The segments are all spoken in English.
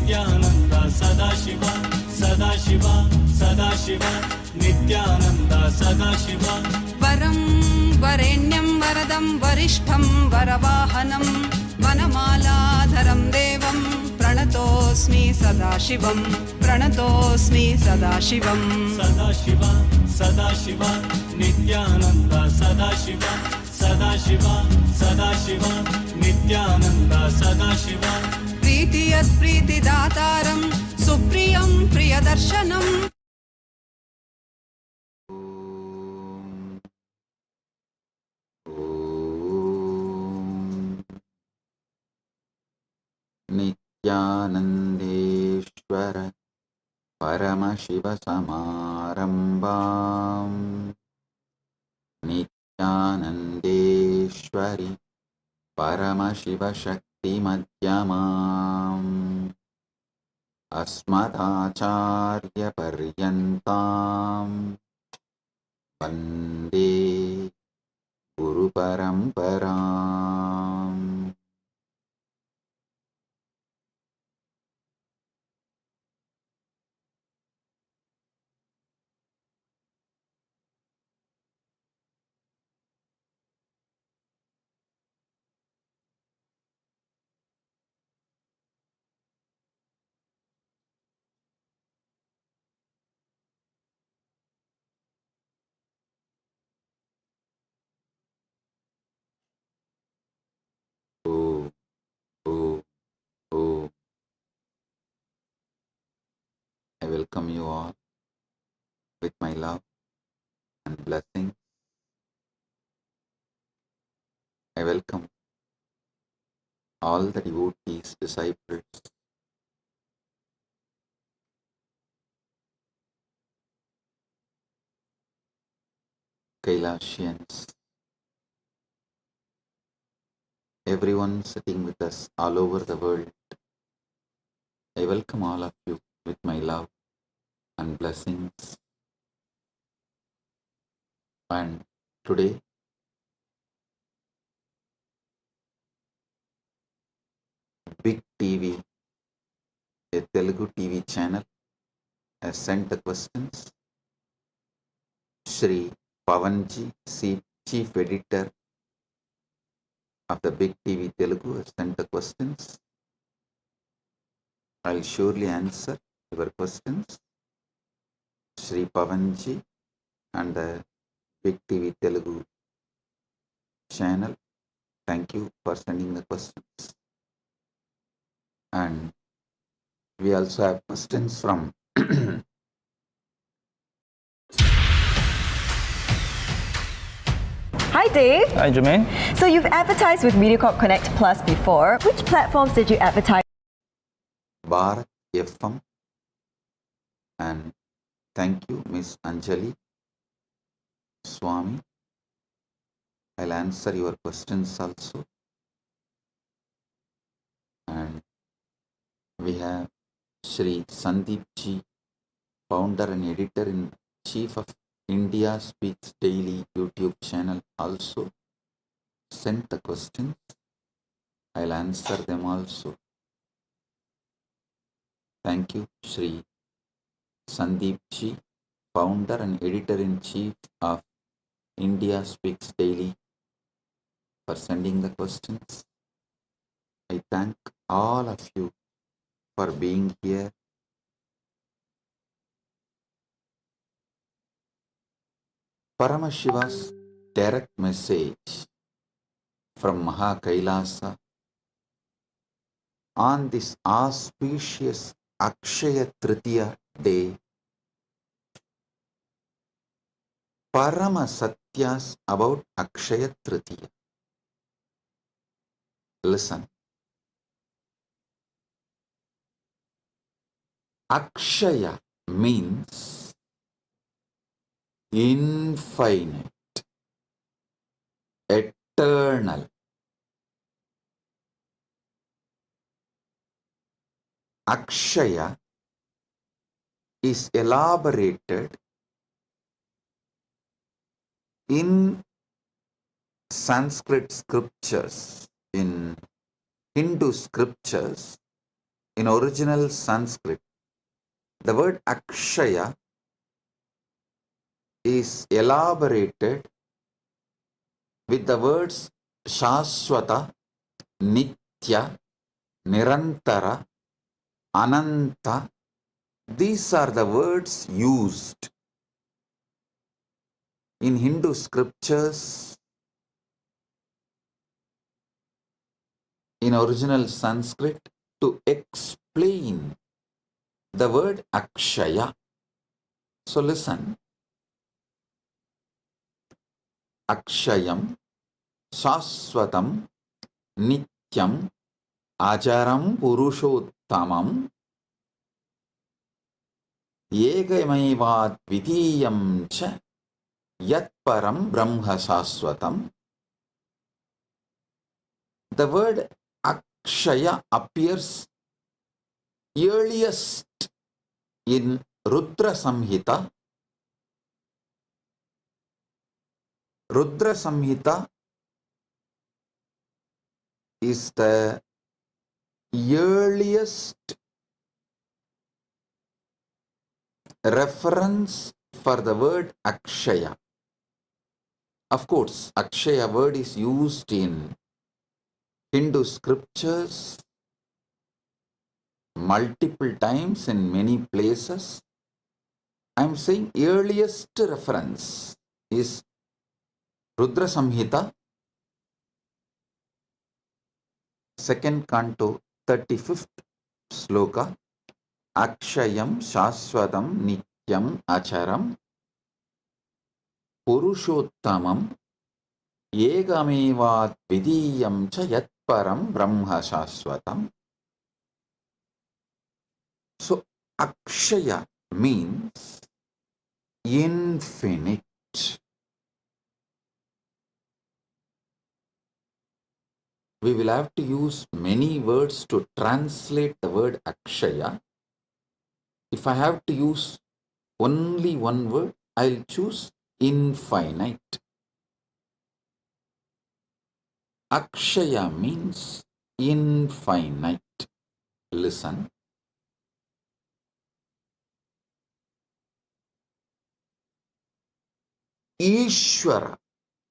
Nithyananda Sadashiva, Sadashiva, Sadashiva, Nithyananda Sadashiva. Varam Varenyam Varadam Varishtham Varavahanam Vanamaladharam Devam Pranatosmi Sadashivam, Pranatosmi Sadashivam. Sadashiva, Sadashiva, Nithyananda Sadashiva, Sadashiva, Sadashiva, Nithyananda Sadashiva. Pritiyat Pritidataram Supriyam Priyadarshanam. Nithyanandeshwara Paramashiva Samarambam Nithyanandeshwari Paramashiva Shakti Madhyamam Asmadacharya Paryantam Vande Guru Paramparam. Oh, oh, oh. I welcome you all with my love and blessings. I welcome all the devotees, disciples, Kailashians, everyone sitting with us all over the world. I welcome all of you with my love and blessings. And today, Big TV, a Telugu TV channel, has sent the questions. Shri Pavanji, Chief Editor of the Big TV Telugu, has sent the questions. I'll surely answer your questions. Shri Pavanji and the Big TV Telugu channel, thank you for sending the questions. And we also have questions from Hi Dave. Hi Jermaine. So you've advertised with MediaCorp Connect Plus before. Which platforms did you advertise? Bharat FM, and thank you Miss Anjali Swami. I'll answer your questions also. And we have Shri Sandeep Ji, founder and editor-in-chief of India Speaks Daily YouTube channel, also sent the questions. I'll answer them also. Thank you, Shri Sandeep Ji, founder and editor-in-chief of India Speaks Daily, for sending the questions. I thank all of you for being here. Paramashiva's direct message from Mahakailasa on this auspicious Akshaya Tritiya day. Parama Satyas about Akshaya Tritiya. Listen. Akshaya means infinite, eternal. Akshaya is elaborated in Sanskrit scriptures, in Hindu scriptures, in original Sanskrit, the word Akshaya is elaborated with the words Shaswata, Nitya, Nirantara, Ananta. These are the words used in Hindu scriptures in original Sanskrit to explain the word Akshaya. So listen. Akshayam, Shaswatam, Nityam, Ajaram, Purushottamam, Yegamaivat Vidiyam cha Yat Param Brahma Shaswatam. The word Akshaya appears earliest in Rudra Samhita. Rudra Samhita is the earliest reference for the word Akshaya. Of course, Akshaya word is used in Hindu scriptures multiple times in many places. I am saying earliest reference is Rudra Samhita, 2nd canto, 35th sloka. Akshayam Shaswatam Nityam Acharam Purushottamam Yegamevat Vidiyam cha Yat Param Brahma Shaswatam. So Akshaya means infinite. We will have to use many words to translate the word Akshaya. If I have to use only one word, I'll choose infinite. Akshaya means infinite. Listen. Ishwara.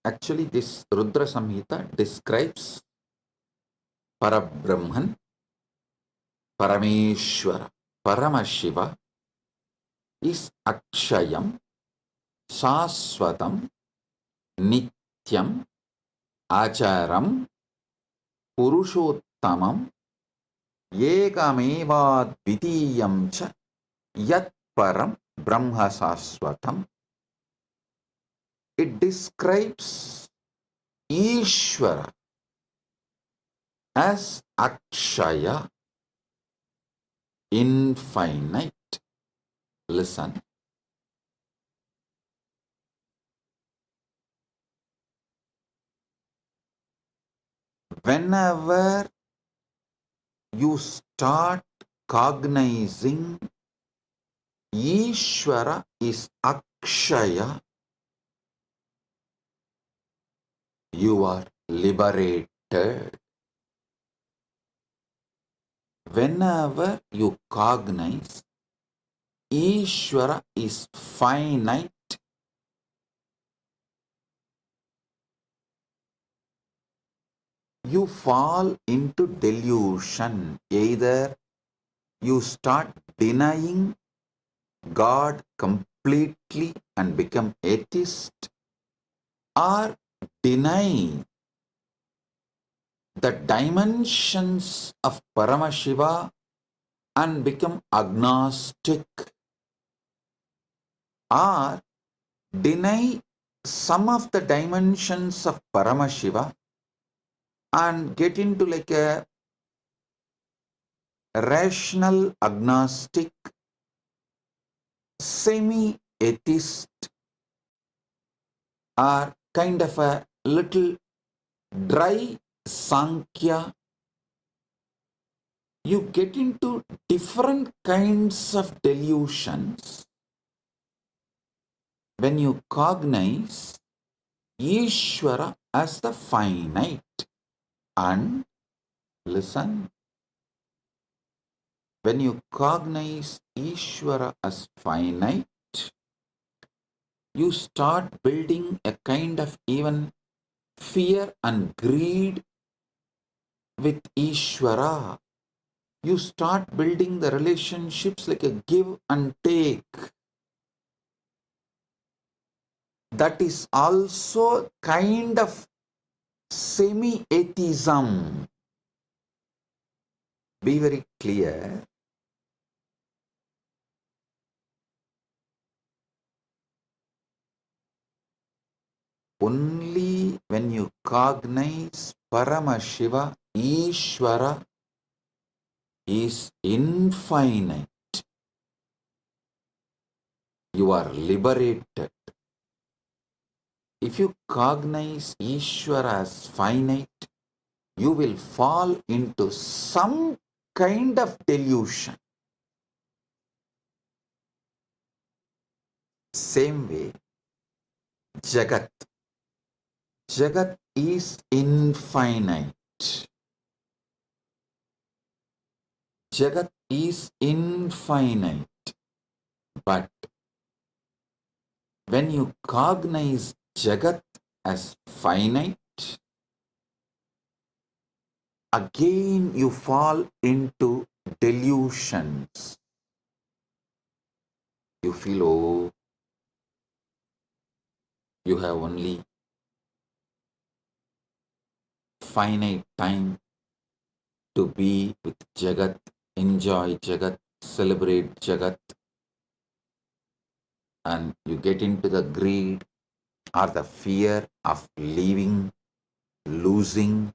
Actually, this Rudra Samhita describes Parabrahman, Parameshwara. Paramashiva is Akshayam, Shaswatam, Nityam, Acharam, Purushottamam, Yekamevad Vidiyam cha Yat Param Brahma Shaswatam. It describes Ishwara as Akshaya, infinite. Listen. Whenever you start cognizing Ishwara is Akshaya, you are liberated. Whenever you cognize Ishwara is finite, you fall into delusion. Either you start denying God completely and become atheist, or deny the dimensions of Paramashiva and become agnostic, or deny some of the dimensions of Paramashiva and get into like a rational agnostic, semi-atheist, or kind of a little dry Sankhya. You get into different kinds of delusions when you cognize Ishwara as the finite. And listen, when you cognize Ishwara as finite, you start building a kind of even fear and greed with Ishwara. You start building the relationships like a give and take. That is also kind of semi-atheism. Be very clear. Only when you cognize Paramashiva, Ishwara is infinite, you are liberated. If you cognize Ishwara as finite, you will fall into some kind of delusion. Same way, Jagat. Jagat is infinite. Jagat is infinite. But when you cognize Jagat as finite, again you fall into delusions. You feel, oh, you have only finite time to be with Jagat, enjoy Jagat, celebrate Jagat, and you get into the greed or the fear of leaving, losing,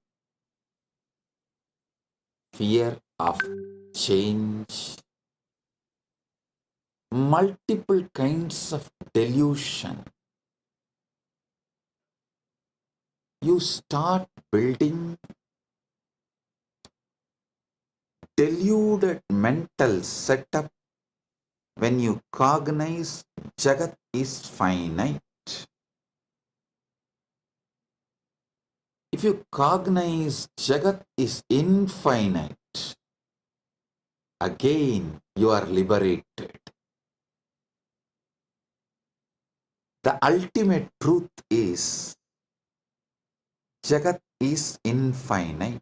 fear of change, multiple kinds of delusion. You start building deluded mental setup when you cognize Jagat is finite. If you cognize Jagat is infinite, again you are liberated. The ultimate truth is Jagat is infinite.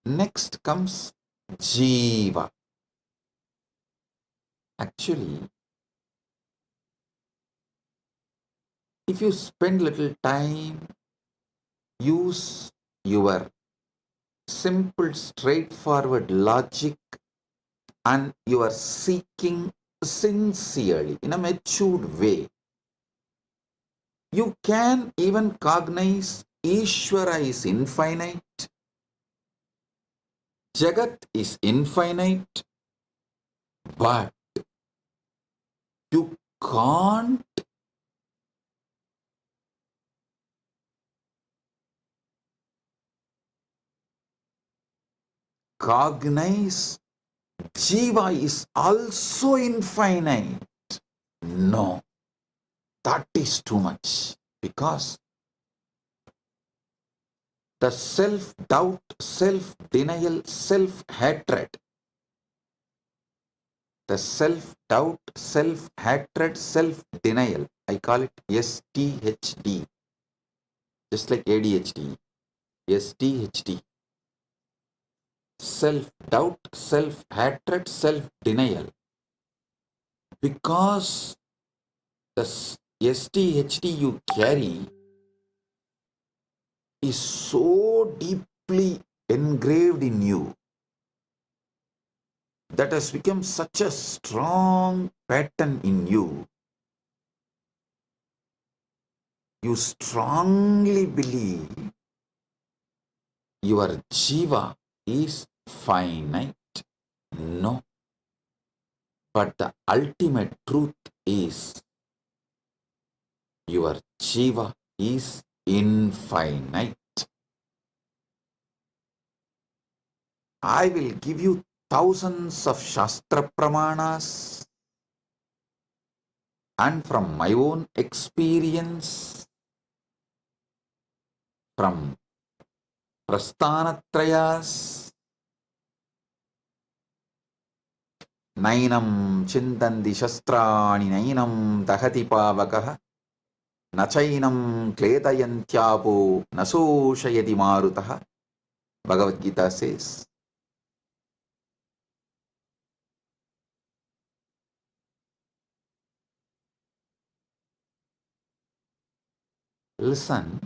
Next comes Jeeva. Actually, if you spend little time, use your simple, straightforward logic, and you are seeking sincerely in a matured way, you can even cognize Ishwara is infinite, Jagat is infinite, but you can't cognize Jeeva is also infinite. No, that is too much, because the self-doubt, self-denial, self-hatred, the self-doubt, self-hatred, self-denial, I call it STHD, just like ADHD, STHD, self-doubt, self-hatred, self-denial, because the STHD you carry is so deeply engraved in you, that has become such a strong pattern in you. You strongly believe your Jeeva is finite. No. But the ultimate truth is your Jeeva is infinite. I will give you thousands of Shastra Pramanas, and from my own experience, from Prasthanatrayas, Nainam chintandi shastrani nainam dahati pavakah nachainam kletayantyapo nasoshayati marutah. Bhagavad Gita says, listen,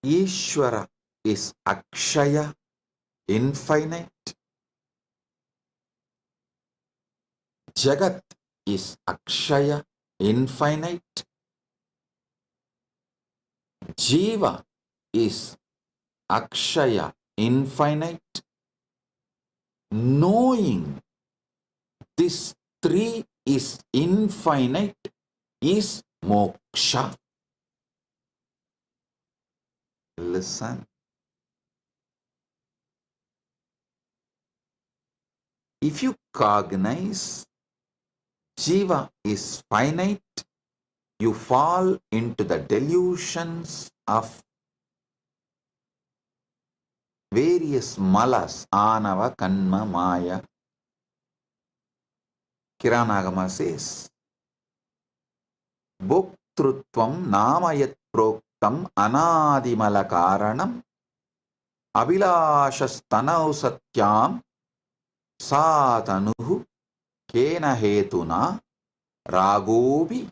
Ishwara is Akshaya, infinite. Jagat is Akshaya, infinite. Jeeva is Akshaya, infinite. Knowing this three is infinite is moksha. Listen. If you cognize Jiva is finite, you fall into the delusions of various malas, anava, kanma, maya. Kiranagama says, Bhoktrutvam namayat proktam anadimala karanam abhilashastanav satyam satanuhu kena hetuna ragobi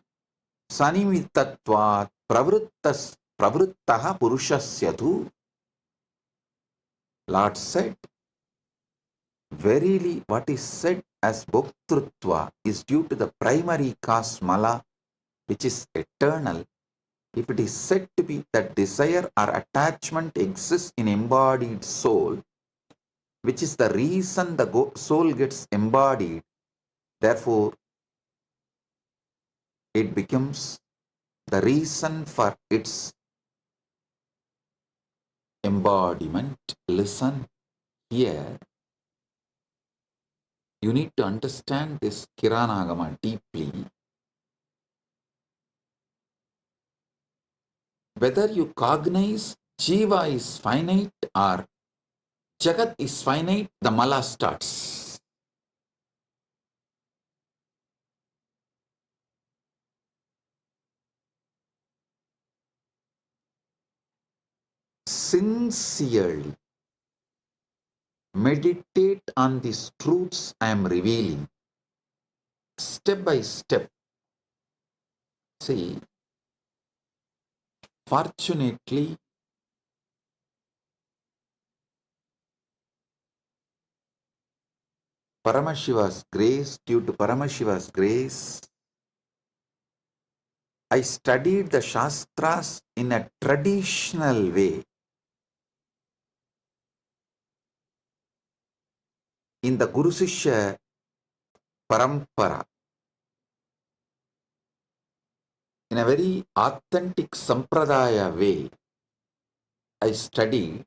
sanimitatvat pravruttaha purushasya. Lord said, verily what is said as bhoktrutva is due to the primary cause mala, which is eternal. If it is said to be that desire or attachment exists in embodied soul, which is the reason the soul gets embodied, therefore it becomes the reason for its embodiment. Listen here. You need to understand this Kiranagama deeply. Whether you cognize Jiva is finite or Jagat is finite, the mala starts. Sincerely meditate on these truths I am revealing. Step by step. See, fortunately, Paramashiva's grace, due to Paramashiva's grace, I studied the Shastras in a traditional way. In the Guru Sishya Parampara, in a very authentic Sampradaya way, I studied.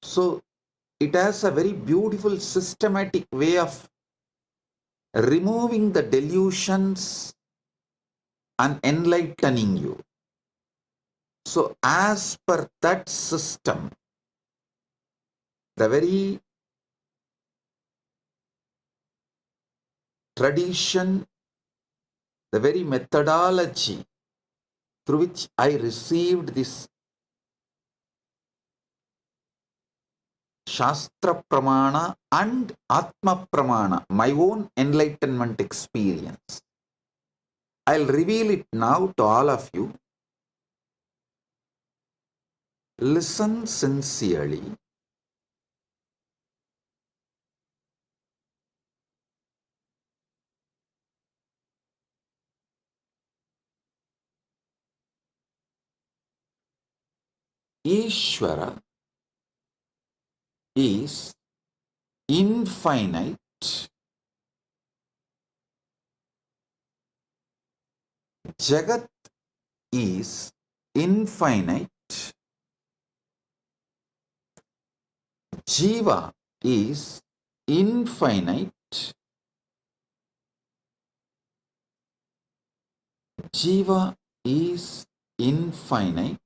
So it has a very beautiful systematic way of removing the delusions and enlightening you. So as per that system, the very tradition, the very methodology through which I received this Shastra Pramana and Atma Pramana, my own enlightenment experience, I'll reveal it now to all of you. Listen sincerely. Ishwara is infinite. Jagat is infinite. Jiva is infinite, Jiva is infinite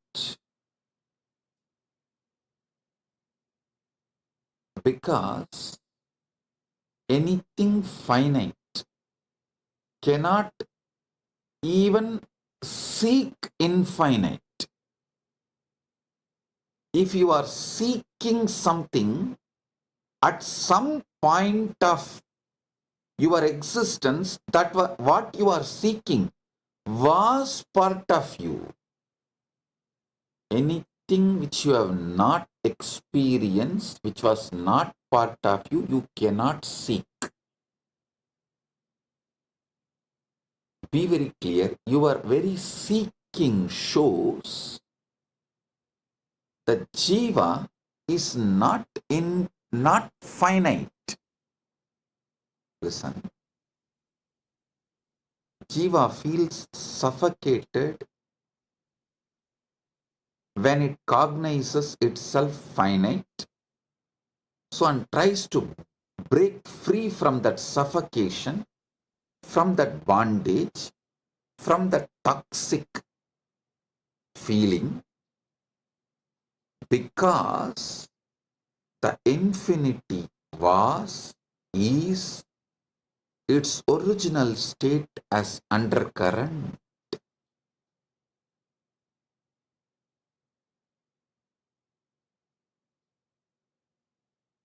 because anything finite cannot even seek infinite. If you are seeking something at some point of your existence, that what you are seeking was part of you. Anything which you have not experienced, which was not part of you, you cannot seek. Be very clear, your very seeking shows that Jiva is not finite. Listen. Jiva feels suffocated when it cognizes itself finite, so and tries to break free from that suffocation, from that bondage, from that toxic feeling, because the infinity was, is its original state as undercurrent.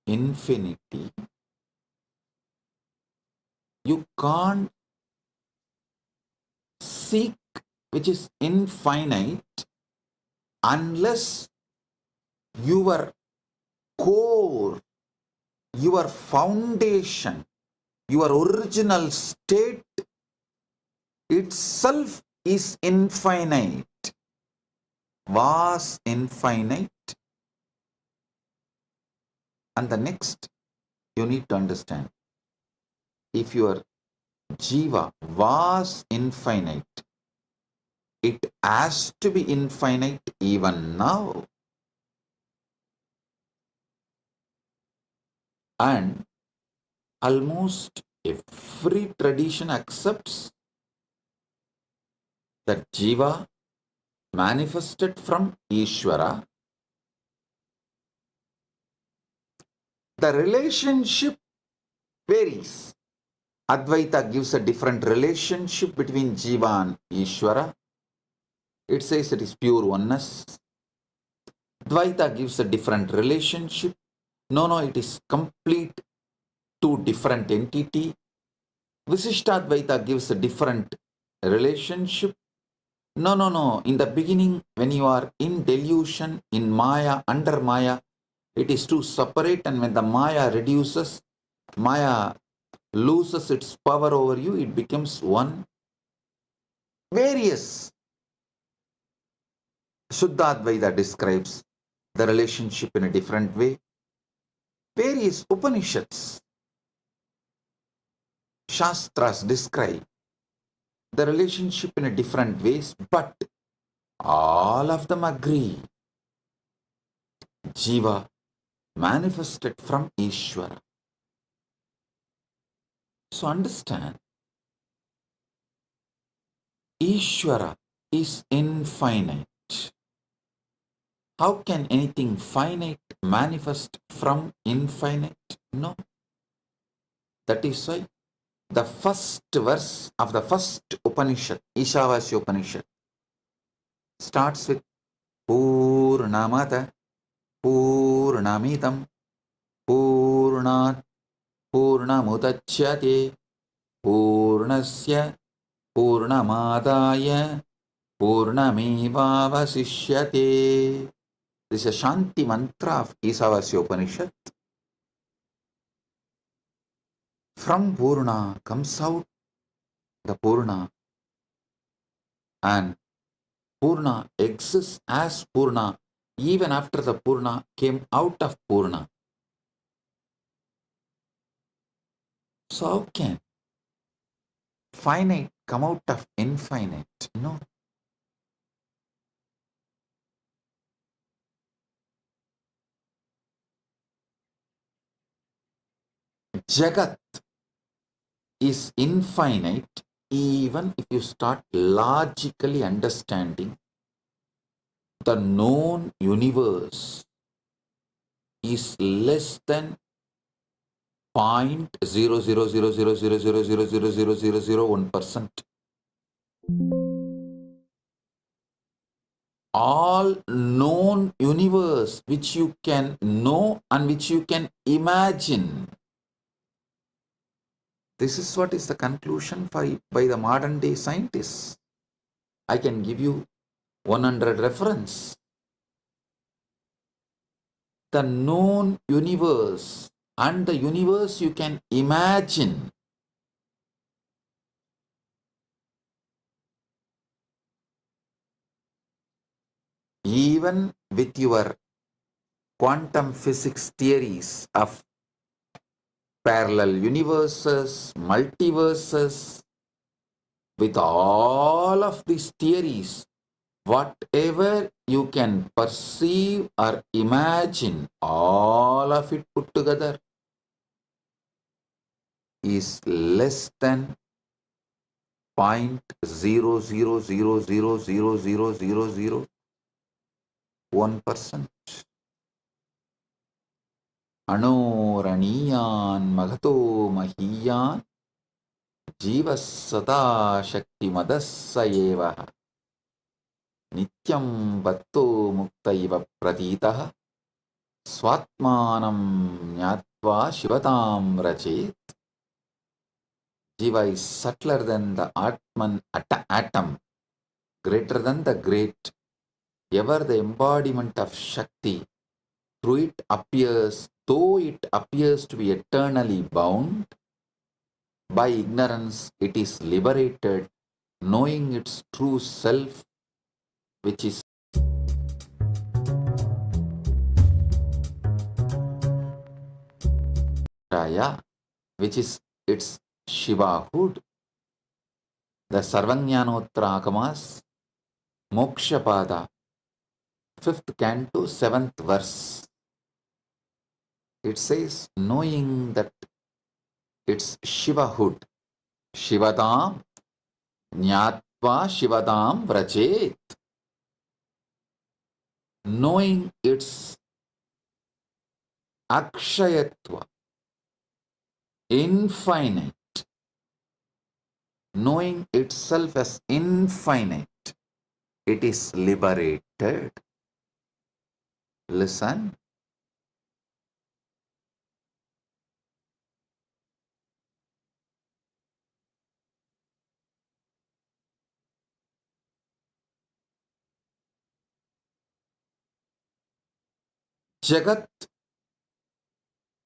Infinity, you can't seek which is infinite unless your core, your foundation, your original state itself is infinite, was infinite. And the next you need to understand, if your Jiva was infinite, it has to be infinite even now. And almost every tradition accepts that Jiva manifested from Ishwara. The relationship varies. Advaita gives a different relationship between Jiva and Ishwara. It says it is pure oneness. Dvaita gives a different relationship. No, it is complete two different entity. Visishtadvaita gives a different relationship. No. In the beginning, when you are in delusion, in Maya, under Maya, it is two separate, and when the Maya reduces, Maya loses its power over you, it becomes one. Various. Shuddhadvaita describes the relationship in a different way. Various Upanishads, Shastras describe the relationship in a different ways, but all of them agree. Jiva manifested from Ishwara. So understand, Ishwara is infinite. How can anything finite manifest from infinite? No. That is why the first verse of the first Upanishad, Ishavasya Upanishad, starts with Purnamata Purnamidam Purnat Purnamudachyate Purnasya Purnamadaya Purnamevavasishyate. This is a Shanti mantra of Ishavasya Upanishad. From Purna comes out the Purna, and Purna exists as Purna even after the Purna came out of Purna. So how can finite come out of infinite? No. Jagat is infinite even if you start logically understanding the known universe is less than 0.00000000001%. All known universe which you can know and which you can imagine. This is what is the conclusion by the modern day scientists. I can give you 100 reference. The known universe and the universe you can imagine. Even with your quantum physics theories of parallel universes, multiverses, with all of these theories, whatever you can perceive or imagine, all of it put together is less than 0.000000001%. Anoraniyan magato mahiyan Jeeva sada shakti madassa eva nityam vatto mukta iva pratitaha swatmanam nyatva shivatam rachet. Jiva is subtler than the Atman atom, greater than the great, ever the embodiment of Shakti. Through it appears, though it appears to be eternally bound, by ignorance it is liberated, knowing its true self, which is Raya, which is its Shivahood. The Sarvajnanottara Moksha Pada, 5th canto, 7th verse. It says, knowing that its Shivahood, Shivatam, Nyatva Shivatam Vrajet, knowing its Akshayatva, infinite, knowing itself as infinite, it is liberated. Listen. Jagat,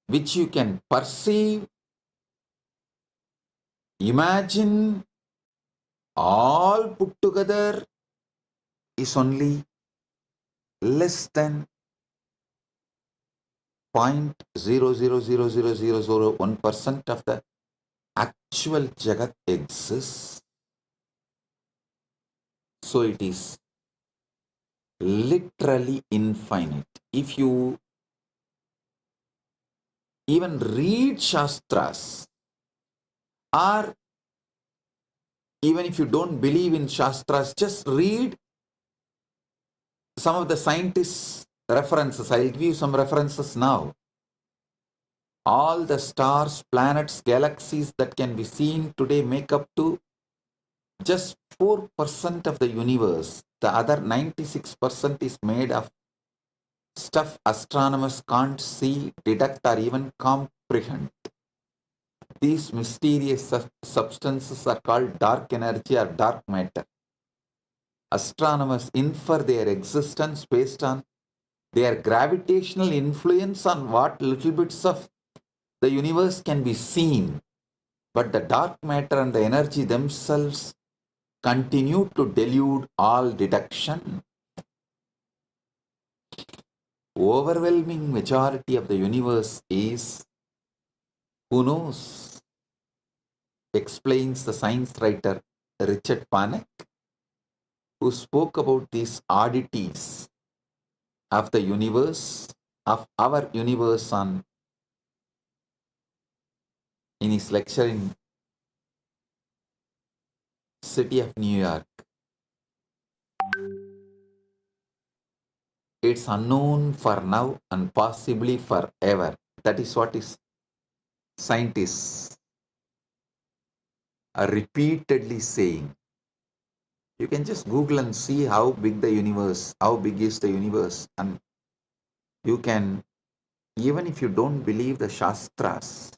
which you can perceive, imagine, all put together is only less than 0.0000001% of the actual Jagat exists. So it is literally infinite. If you even read Shastras, or even if you don't believe in Shastras, just read some of the scientists' references. I'll give you some references now. All the stars, planets, galaxies that can be seen today make up to just 4% of the universe. The other 96% is made of stuff astronomers can't see, detect, or even comprehend. These mysterious substances are called dark energy or dark matter. Astronomers infer their existence based on their gravitational influence on what little bits of the universe can be seen. But the dark matter and the energy themselves continue to delude all detection. Overwhelming majority of the universe is, who knows, explains the science writer Richard Panek, who spoke about these oddities of the universe, of our universe on in his lecture in city of New York. It's unknown for now and possibly forever. That is what is scientists are repeatedly saying. You can just Google and see how big the universe, how big is the universe, and you can, even if you don't believe the Shastras,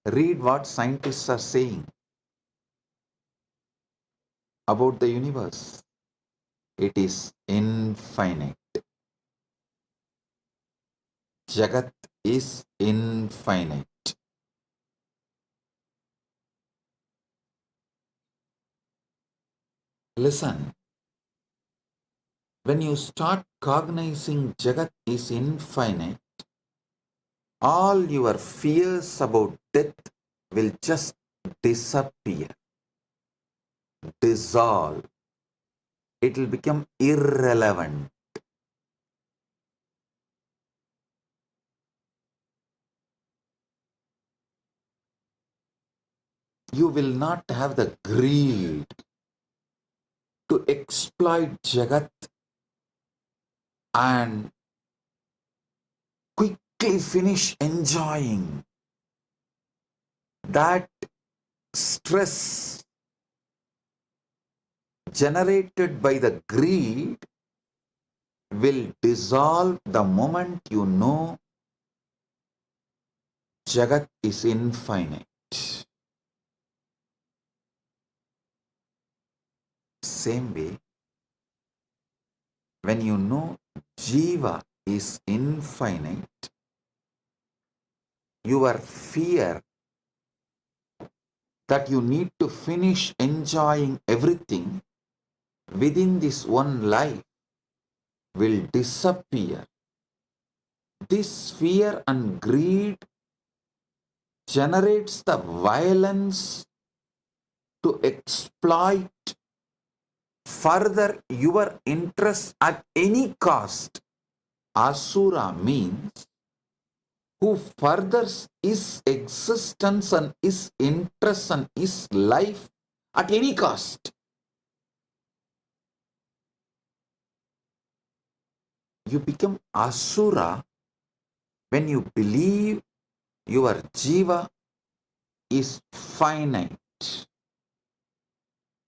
read what scientists are saying about the universe. It is infinite. Jagat is infinite. Listen, when you start cognizing Jagat is infinite, all your fears about death will just disappear, dissolve. It will become irrelevant. You will not have the greed to exploit Jagat and quickly finish enjoying. That stress generated by the greed will dissolve the moment you know Jagat is infinite. Same way, when you know Jeeva is infinite, your fear that you need to finish enjoying everything within this one life will disappear. This fear and greed generates the violence to exploit further your interest at any cost. Asura means who furthers his existence and his interest and his life at any cost. You become Asura when you believe your Jiva is finite.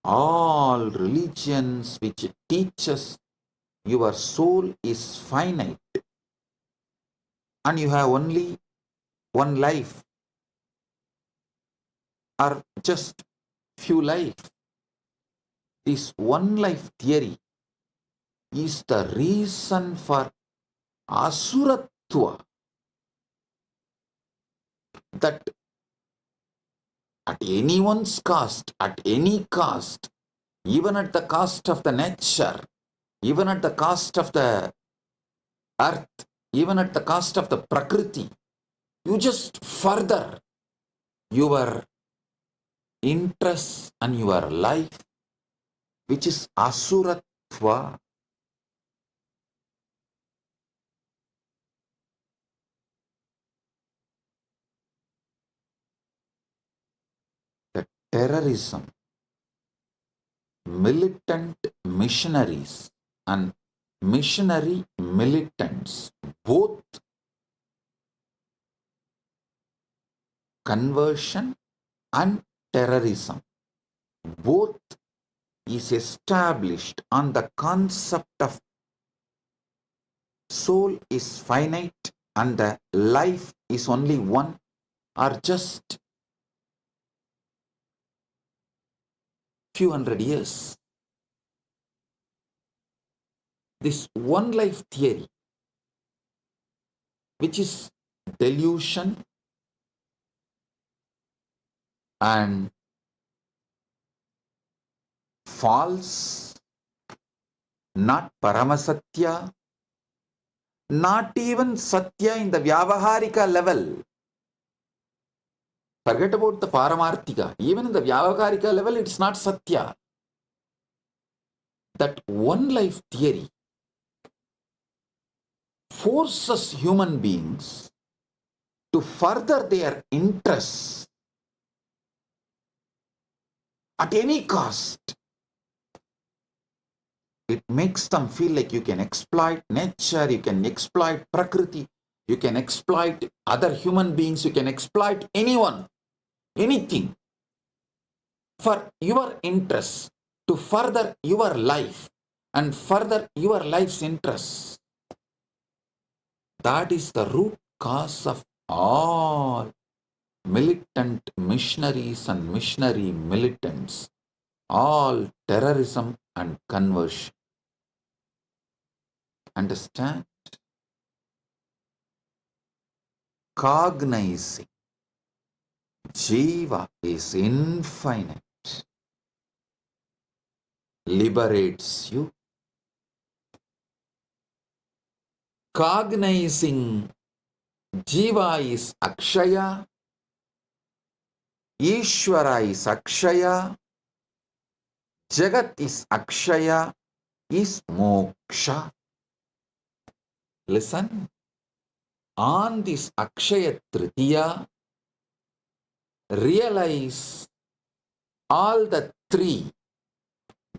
All religions which teaches your soul is finite and you have only one life or just few life. This one life theory is the reason for Asuratva, that at anyone's cost, at any cost, even at the cost of the nature, even at the cost of the earth, even at the cost of the Prakriti, you just further your interest and your life, which is Asuratva. The terrorism, militant missionaries and missionary militants, both conversion and terrorism, both is established on the concept of soul is finite and the life is only one, or just few hundred years. This one life theory, which is delusion and false, not Paramasatya, not even Satya in the Vyavaharika level. Forget about the Paramarthika. Even in the Vyavaharika level, it's not Satya. That one life theory forces human beings to further their interests at any cost. It makes them feel like you can exploit nature, you can exploit Prakriti, you can exploit other human beings, you can exploit anyone, anything for your interests, to further your life and further your life's interests. That is the root cause of all militant missionaries and missionary militants, all terrorism and conversion. Understand? Cognizing Jeeva is infinite, liberates you. Cognizing Jeeva is Akshaya, Ishwara is Akshaya, Jagat is Akshaya, is moksha. Listen, on this Akshaya Tritiya, realize all the three,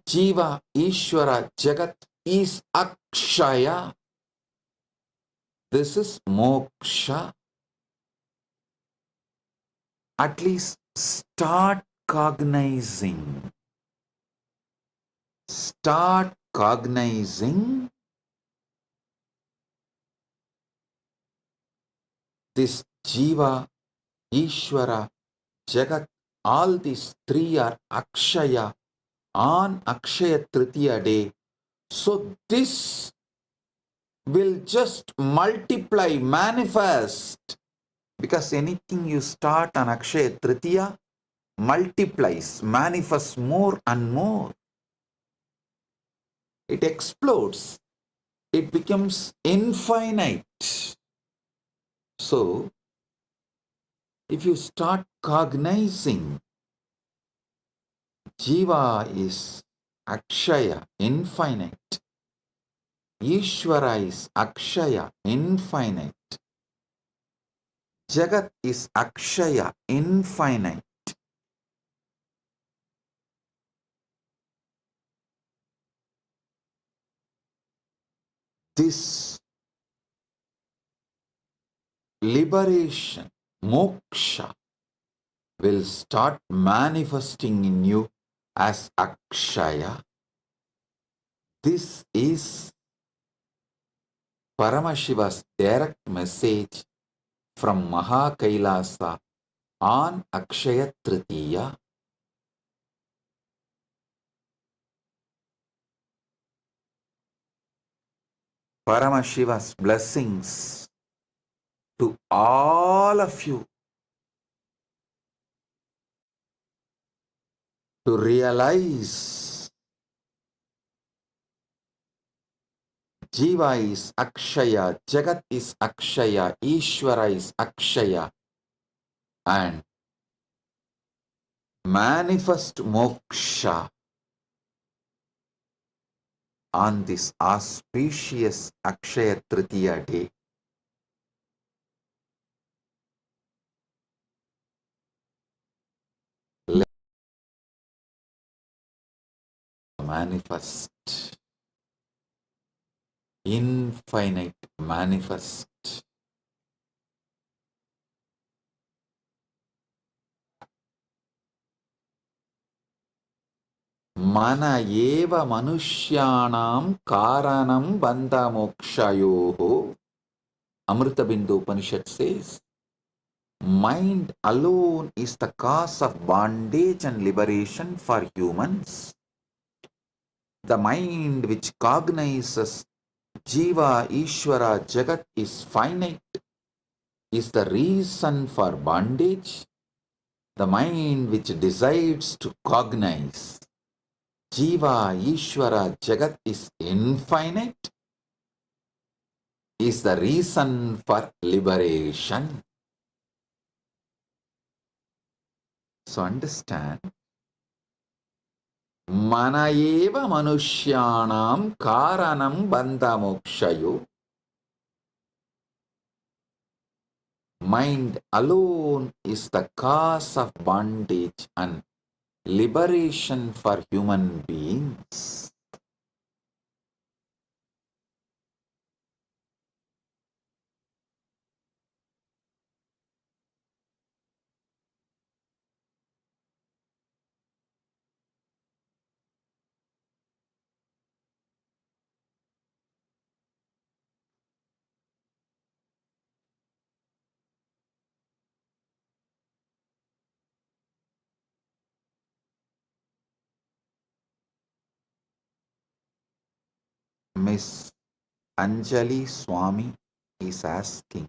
Jeeva, Ishwara, Jagat, is Akshaya. This is moksha. At least start cognizing. Start cognizing this Jeeva, Ishwara, Jagat, all these three are Akshaya on Akshaya Tritiya day. So this will just multiply, manifest, because anything you start on Akshaya Tritiya multiplies, manifests more and more. It explodes. It becomes infinite. So, if you start cognizing Jeeva is Akshaya, infinite. Ishwara is Akshaya, infinite. Jagat is Akshaya, infinite. This liberation, moksha, will start manifesting in you as Akshaya. This is Paramashiva's direct message from Maha Kailasa on Akshaya Tritiya. Paramashiva's blessings to all of you to realize Jeeva is Akshaya, Jagat is Akshaya, Ishwara is Akshaya, and manifest moksha on this auspicious Akshaya Tritiya day. Let manifest, infinite manifest. Mana eva manushyanam karanam bandha mokshayoho. Amrita Bindu Upanishad says, mind alone is the cause of bondage and liberation for humans. The mind which cognizes Jeeva, Ishwara, Jagat is finite, is the reason for bondage. The mind which decides to cognize Jeeva, Ishwara, Jagat is infinite, is the reason for liberation. So understand, mana eva manushyanam karanam bandha mokshayo. Mind alone is the cause of bondage and liberation for human beings. Miss Anjali Swami is asking,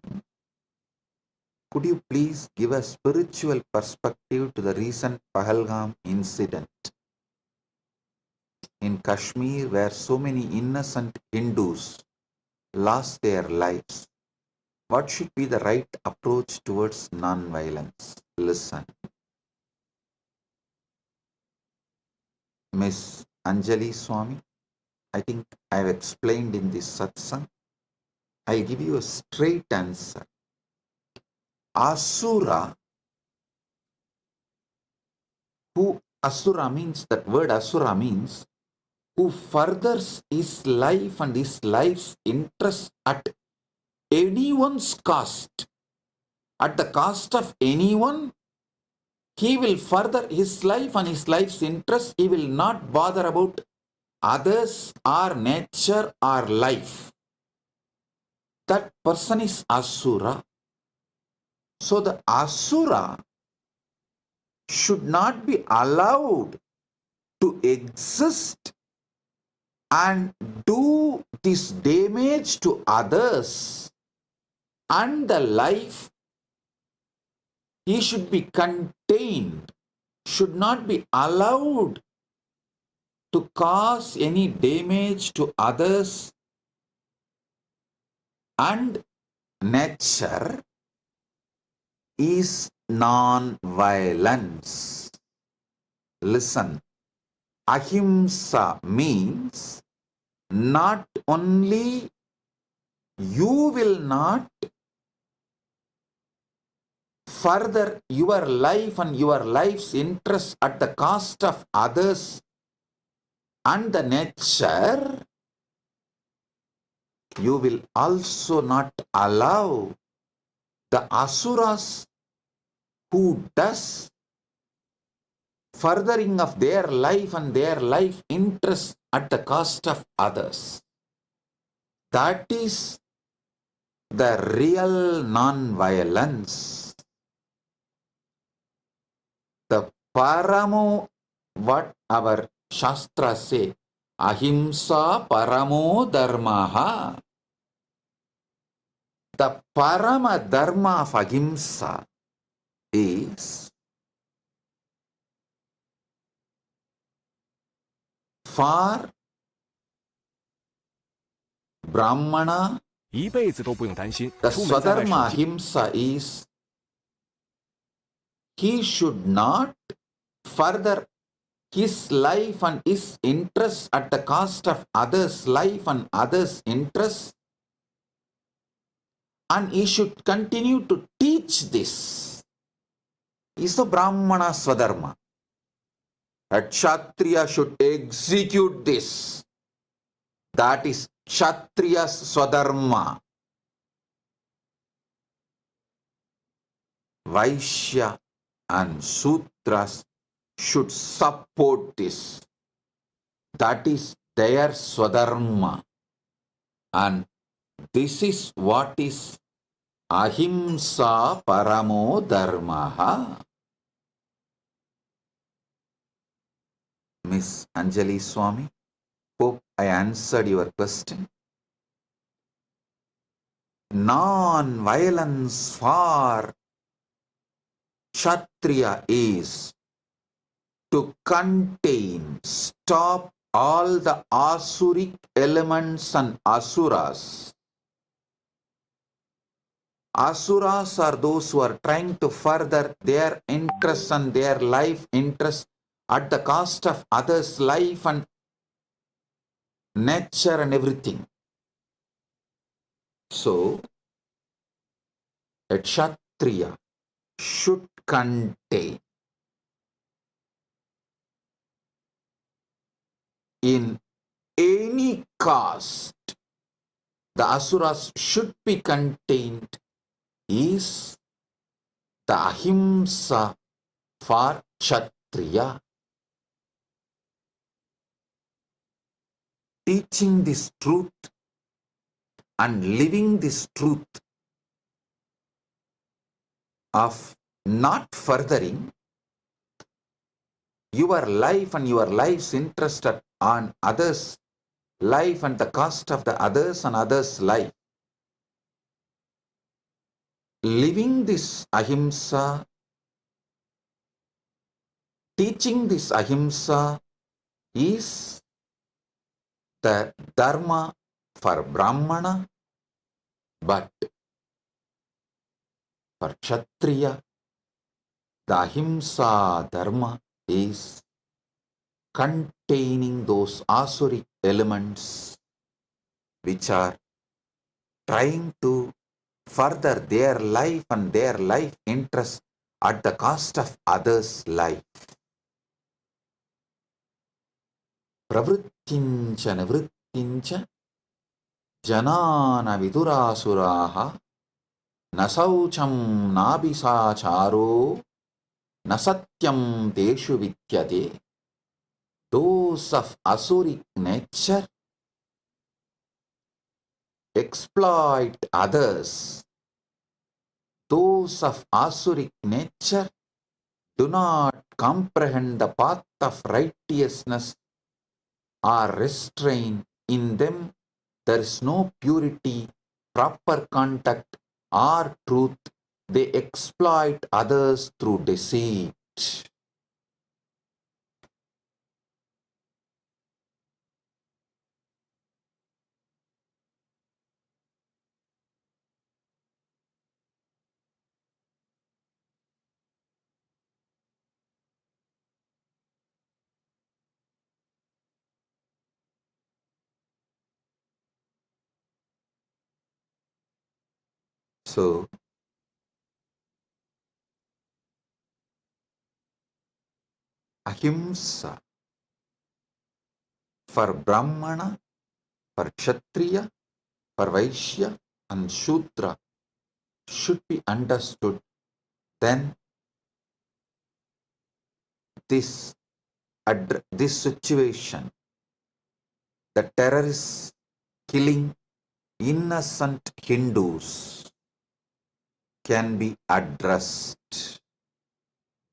could you please give a spiritual perspective to the recent Pahalgam incident in Kashmir where so many innocent Hindus lost their lives? What should be the right approach towards non-violence? Listen. Miss Anjali Swami, I think I have explained in this satsang. I'll give you a straight answer. Asura, Asura means, that word Asura means, who furthers his life and his life's interest at anyone's cost, at the cost of anyone, he will further his life and his life's interest. He will not bother about others or nature or life. That person is Asura. So the Asura should not be allowed to exist and do this damage to others and the life. He should be contained, should not be allowed to cause any damage to others and nature is non-violence. Listen, ahimsa means not only you will not further your life and your life's interest at the cost of others and the nature, you will also not allow the asuras who does furthering of their life and their life interest at the cost of others. That is the real non-violence. The paramo, what our Shastra say, ahimsa paramo dharmaha. The parama dharma of ahimsa is for Brahmana. 一辈子都不用担心 The 出门在外 Swadharma 守纪 ahimsa is he should not further his life and his interests at the cost of others' life and others' interests, and he should continue to teach this. Is the Brahmana Swadharma. A Kshatriya should execute this. That is Kshatriya's Swadharma. Vaishya and Sudras should support this. That is their Swadharma. And this is what is ahimsa paramo dharmaha. Miss Anjali Swami, hope I answered your question. Non-violence for Kshatriya is to contain, stop all the asuric elements and asuras. Asuras are those who are trying to further their interests and their life interests at the cost of others' life and nature and everything. So, a Kshatriya should contain in any caste, the asuras should be contained is the ahimsa for Kshatriya. Teaching this truth and living this truth of not furthering your life and your life's interest on others' life and the cost of the others and others' life. Living this ahimsa, teaching this ahimsa is the dharma for Brahmana, but for Kshatriya, the ahimsa dharma is containing those asuric elements which are trying to further their life and their life interest at the cost of others' life. Pravrittincha nivrittincha janana vidurasuraha nasaucham nabisacharo nasatyam teshu vidyate. Those of asuric nature exploit others. Those of asuric nature do not comprehend the path of righteousness or restrain in them. There is no purity, proper contact, or truth. They exploit others through deceit. So, ahimsa for Brahmana, for Kshatriya, for Vaishya and Shudra should be understood. Then this situation, the terrorists killing innocent Hindus, can be addressed.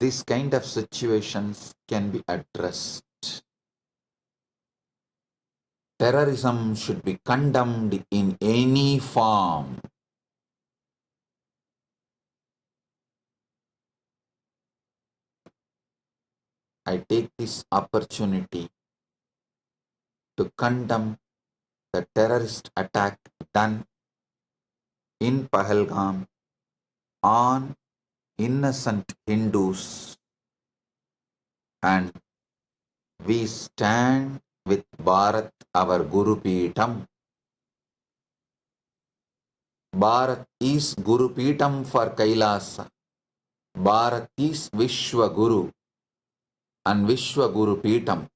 This kind of situations can be addressed. Terrorism should be condemned in any form. I take this opportunity to condemn the terrorist attack done in Pahalgam on innocent Hindus, and we stand with Bharat, our Guru Peetam. Bharat is Guru Peetam for Kailasa. Bharat is Vishwa Guru and Vishwa Guru Peetam.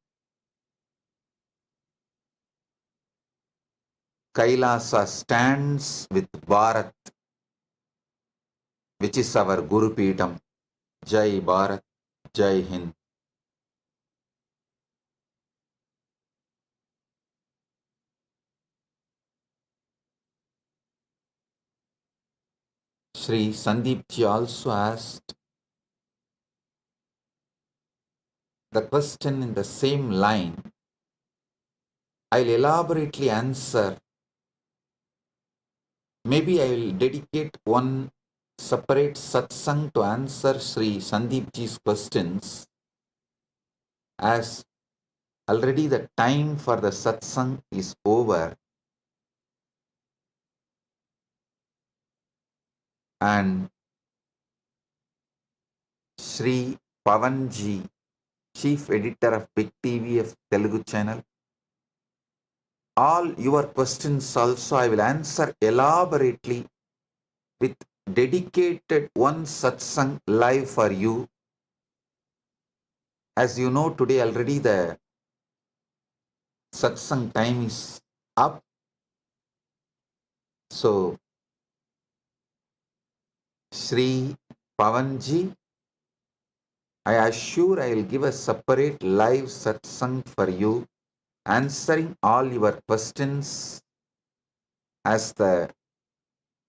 Kailasa stands with Bharat, which is our Guru Peetam. Jai Bharat, Jai Hind. Sri Sandeep ji also asked the question in the same line. I'll elaborately answer. Maybe I will dedicate one separate satsang to answer Sri Sandeep ji's questions, as already the time for the satsang is over, and Sri Pavan ji, Chief Editor of Big TV of Telugu channel, all your questions also I will answer elaborately with dedicated one satsang live for you. As you know, today already the satsang time is up. So, Sri Pavanji, I assure I will give a separate live satsang for you, answering all your questions as the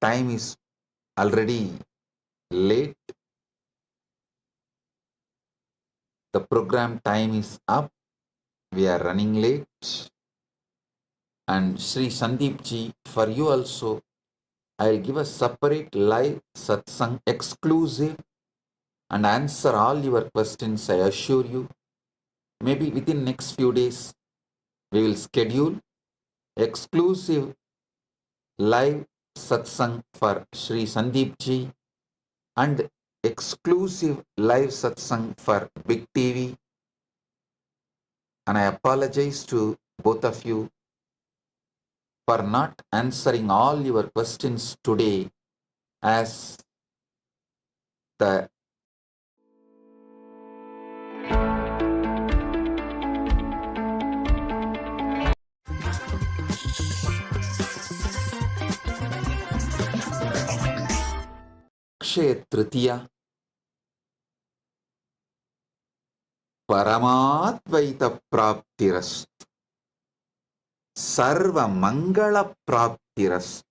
time is already late. The program time is up. We are running late. And Sri Sandeep ji, for you also, I will give a separate live satsang exclusive and answer all your questions, I assure you. Maybe within next few days, we will schedule exclusive live satsang for Sri Sandeep ji and exclusive live satsang for Big TV. And I apologize to both of you for not answering all your questions today, as the Akshaya Tritiya Paramadvaita Praptirastu Sarva Mangala Praptirastu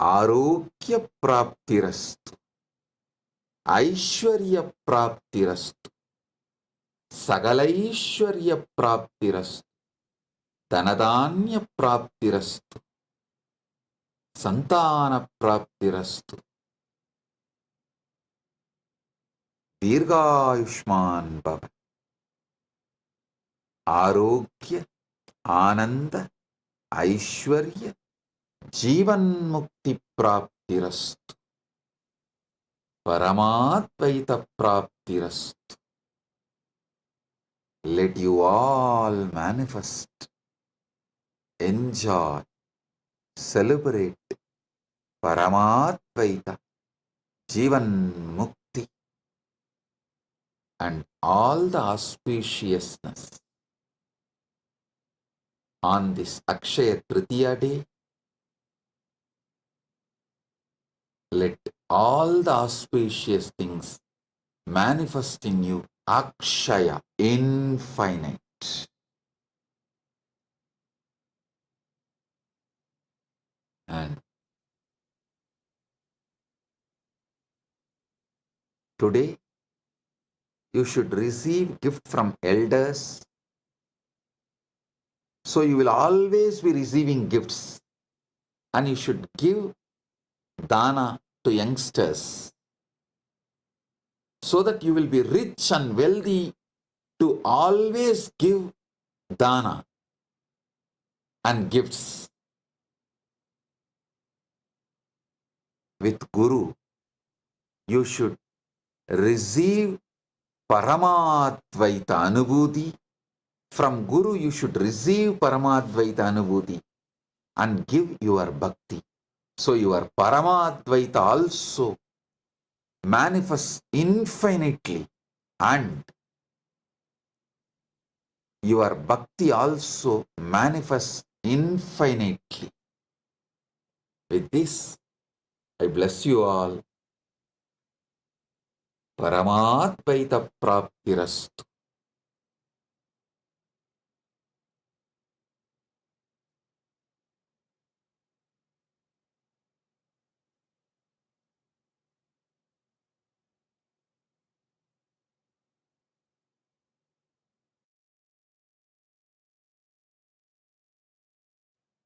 Arogya Praptirastu Aishwarya Praptirastu Sagalaishwarya Praptirastu Dhanadanya Praptirastu Santana Praptirastu Dirghayushman Bhava Arogya Ananda Aishwarya Jeevan Mukti Praptirastu Paramadvaita Praptirastu. Let you all manifest, enjoy, celebrate Paramadvaita, Jeevan Mukti, and all the auspiciousness. On this Akshaya Tritiya day, let all the auspicious things manifest in you, Akshaya, infinite. And today, you should receive gift from elders. So you will always be receiving gifts, and you should give dana to youngsters so that you will be rich and wealthy to always give dana and gifts. With Guru, you should receive Paramadvaita Anubhuti. From Guru, you should receive Paramadvaita Anubhuti and give your bhakti. So your Paramadvaita also manifests infinitely, and your bhakti also manifests infinitely. With this, I bless you all. Paramadvaita Praptirastu.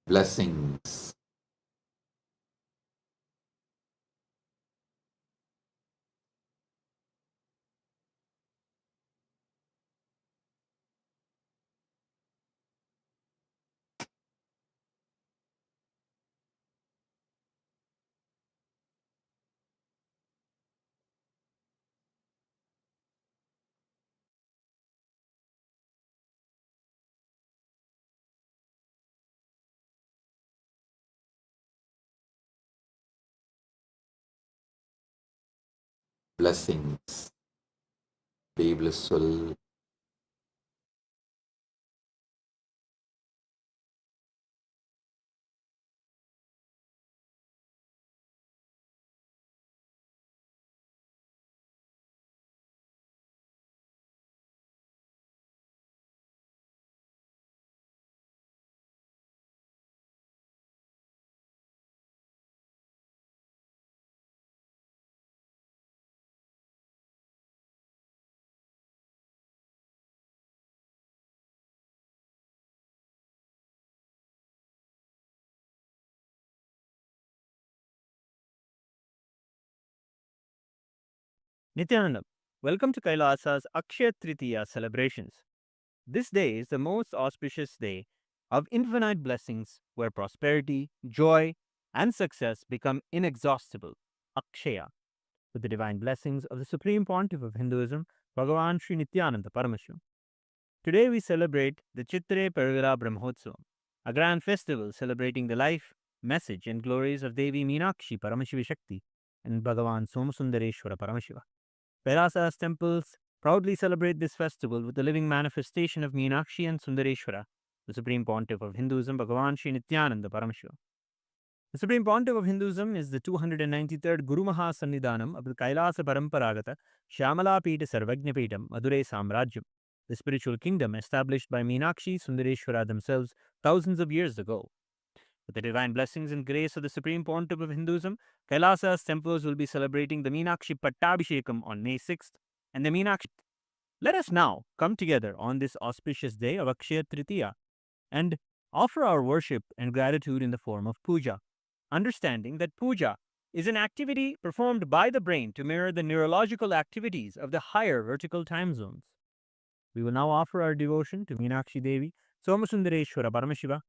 Blessings. blessings. Be blissful. Nithyananda, welcome to Kailasa's Akshaya Tritiya celebrations. This day is the most auspicious day of infinite blessings where prosperity, joy, and success become inexhaustible. Akshaya, with the divine blessings of the Supreme Pontiff of Hinduism, Bhagavan Nithyananda Paramashivam. Today we celebrate the Chitre Pervira Brahmotsavam, a grand festival celebrating the life, message, and glories of Devi Meenakshi Paramashiva Shakti and Bhagavan Somasundareshwara Paramashiva. Kailasa's temples proudly celebrate this festival with the living manifestation of Meenakshi and Sundareshwara, the Supreme Pontiff of Hinduism, Bhagavan Nithyananda Paramashivam. The Supreme Pontiff of Hinduism is the 293rd Guru Maha Sannidhanam of the Kailasa Paramparagata Shyamala Pita Sarvajna Pitam Madurai Samrajyam, the spiritual kingdom established by Meenakshi Sundareshwara themselves thousands of years ago. With the divine blessings and grace of the Supreme Pontiff of Hinduism, Kailasa's temples will be celebrating the Meenakshi Pattabhishekam on May 6th and the Meenakshi. Let us now come together on this auspicious day of Akshaya Tritiya and offer our worship and gratitude in the form of puja, understanding that puja is an activity performed by the brain to mirror the neurological activities of the higher vertical time zones. We will now offer our devotion to Meenakshi Devi, Somasundareshwara Paramashiva,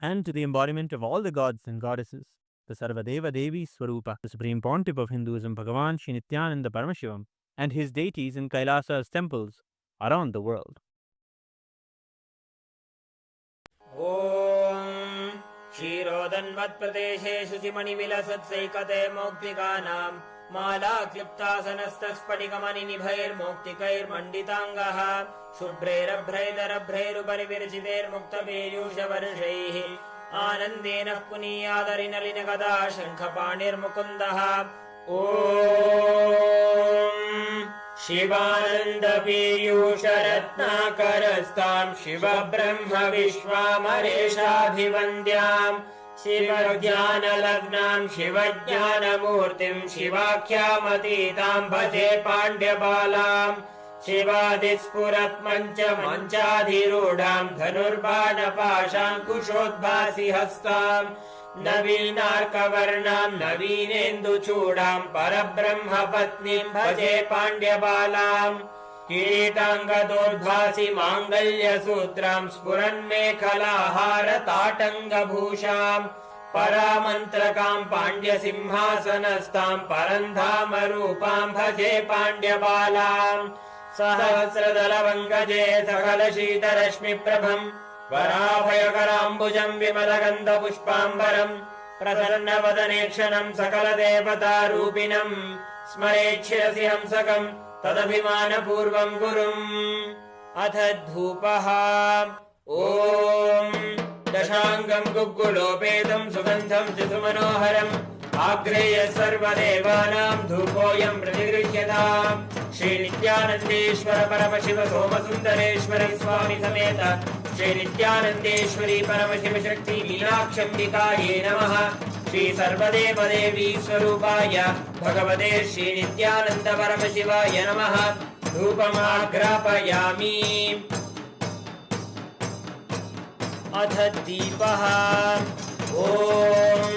and to the embodiment of all the gods and goddesses, the Sarvadeva Devi Swarupa, the Supreme Pontiff of Hinduism, Bhagavan Nithyananda Paramashivam, and his deities in Kailasa's temples around the world. Om Shirodanvat Pradeshe Shuchimanivilasatsaikate Moktikanam Mala Kliptasanastas Padikamani Nibhair Moktikair Manditangaha Shubhrerabhraidarabrairuparivirichider Muktabeyusha Varshaihi Anandena Puniyadarinalinikada Shankapanir Mukundaha Om Shivananda Piyusha Ratnakarastam Shiva Brahma Vishwamareshabhivandyam Shiva Jnana Lagnam Shiva Jnana Murtim Shivakyamatitam Bhaje Pandyabalam Shivadispurat Mancha Manchadhirudam Dhanurbana Pasham Kushodbhasi Hastam Navinarkavarnam Navinendu Chudam Parabrahma Patnim Bhaje Pandyabalam Kiritangadodbhasi Mangalya Sutram Spuran Mekhalahara Tatanga Bhusham Paramantrakam Pandya Simhasanastam Parandhamarupam Bhaje Pandyabalam Sahasradala Vangaje Sakala Shita Rashmi Prabham Varabhayakarambujaam Vimalagandha Pushpambaram Prasanna Vadanekshanam Sakala Devata Rupinam Smarechirasi Hamsakam Tadabhimana Purvam Gurum Atha Dhupaha Om Dashangam Gugulopedam Sugandham Jisumanoharam Agreya Sarvadevanam Dhupoyam Pratigrishyadam Shri Nithyanandeshwara Paramashiva Somasundareshwara Swami Sameta Shri Nithyanandeshwari Paramashiva Shakti Meenakshambikaye Namaha Shri Sarvadeva Devi Swarupaya Bhagavate Shri Nithyananda Paramashivaya Namaha Dhupamagrapayami Atha Deepaha Om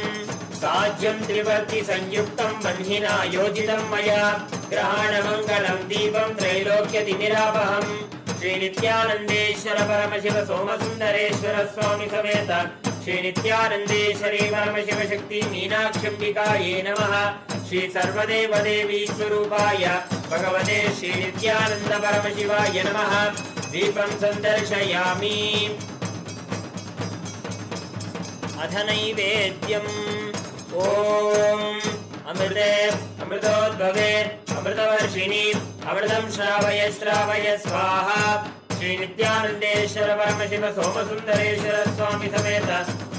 Sajyam Trivarti Sanyuktam Banhina Yojitam Maya Grahana Mangalam Deepam Trailokya Dinirabaham Shri Nithyanandeshwara Paramashiva Somasundareshwara Swami Sameta Shri Nithyanandeshwari Paramashiva Shakti Meenakshambikaye Namaha Shri Sarvadeva Devi Swarupaya Bhagavate Shri Nithyananda Paramashivaya Namaha Deepam Sandarshayami Atha Naivedyam Om Amrite Amritodbhave अमृतवर्षिणी अमृतं श्रावय श्रावय स्वाहा श्री नित्यानंदेश्वर परमशिव सोमसुंदरेश्वर स्वामी समेत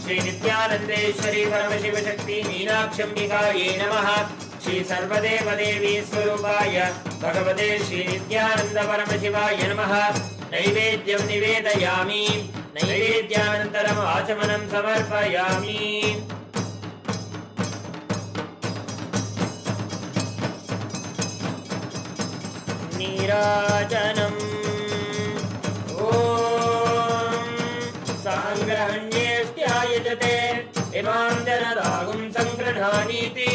श्री नित्यानंदेश्वरी परमशिव शक्ति मीनाक्षम्बिकायै नमः श्री सर्वदेव देवी स्वरूपाय भगवते श्री नित्यानंद परमशिवाय नमः नैवेद्यं निवेदयामि नैवेद्यानन्तरम् आचमनं समर्पयामि नीराजनम् साङ्ग्रहण्येष्ट्यायजते इमां जनदागुं सङ्गृह्णानीति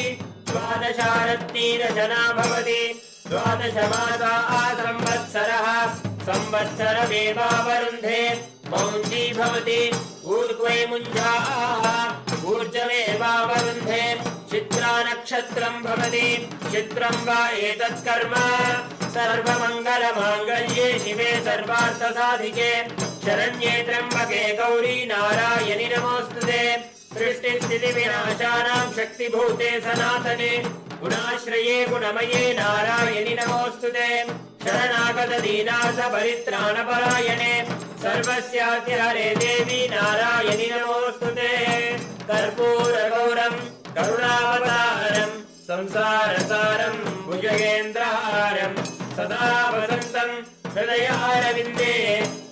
द्वादशारत्नीरचना भवति द्वादशमासा संवत्सरः संवत्सरमेवावरुन्धे मौञ्जी भवति ऊर्ध्वे मुञ्जाः ऊर्जमेवावरुन्धे चित्रा नक्षत्रं भवति चित्रं वा एतत् कर्म सर्वमङ्गलमाङ्गल्ये शिवे सर्वार्थसाधिके शरण्ये त्र्यम्बके गौरी नारायणि नमोऽस्तुते सृष्टिस्थितिविनाशानां शक्तिभूते सनातने गुणाश्रये गुणमये नारायणि नमोऽस्तुते शरणागत दीनार्थ परित्राणपरायणे सर्वस्यातिहरे देवी नारायणि नमोऽस्तुते कर्पूरगौरं करुणावतारं संसारसारं भुजगेन्द्रहारं सदा वसन्तं हृदयारविन्दे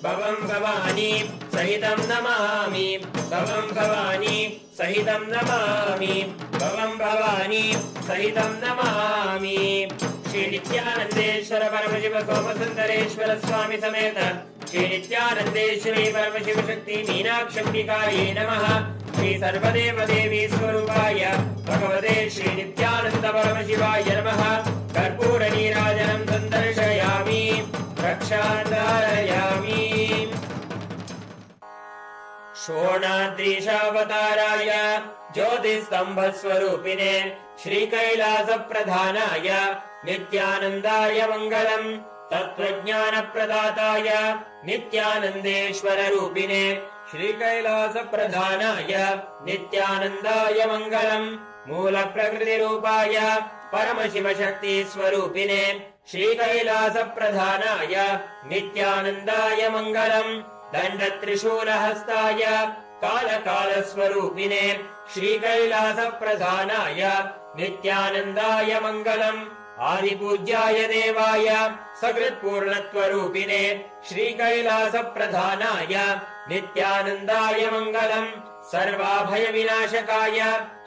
भवं भवानी सहितं नमामि भवं भवानी सहितं नमामि भवं भवानी सहितं नमामि श्री नित्यानंदेश्वर परमशिव सोमसुंदरेश्वर स्वामी समेत श्री नित्यानंदेश्वरी परमशिव शक्ति मीनाक्षम्बिकायै नमः श्री सर्वदेव देवी स्वरूपाय भगवते श्री नित्यानंद परमशिवाय नमः कर्पूर नीराजनं सन्दर्शयामि रक्षाधारयामि शोणाद्रीशावताराय ज्योतिस्तंभस्वरूपिणे श्रीकैलासप्रधानाय नित्यानन्दाय मङ्गलम् तत्त्वज्ञानप्रदाताय नित्यानन्देश्वररूपिणे श्रीकैलासप्रधानाय नित्यानन्दाय मङ्गलम् मूलप्रकृतिरूपाय परमशिवशक्तिस्वरूपिणे श्रीकैलासप्रधानाय नित्यानन्दाय मङ्गलम् दण्डत्रिशूलहस्ताय कालकालस्वरूपिणे श्रीकैलासप्रधानाय नित्यानन्दाय मङ्गलम् आदिपूज्याय देवाय सकृत्पूर्णत्वरूपिणे श्रीकैलासप्रधानाय नित्यानन्दाय मङ्गलम् सर्वाभयविनाशकाय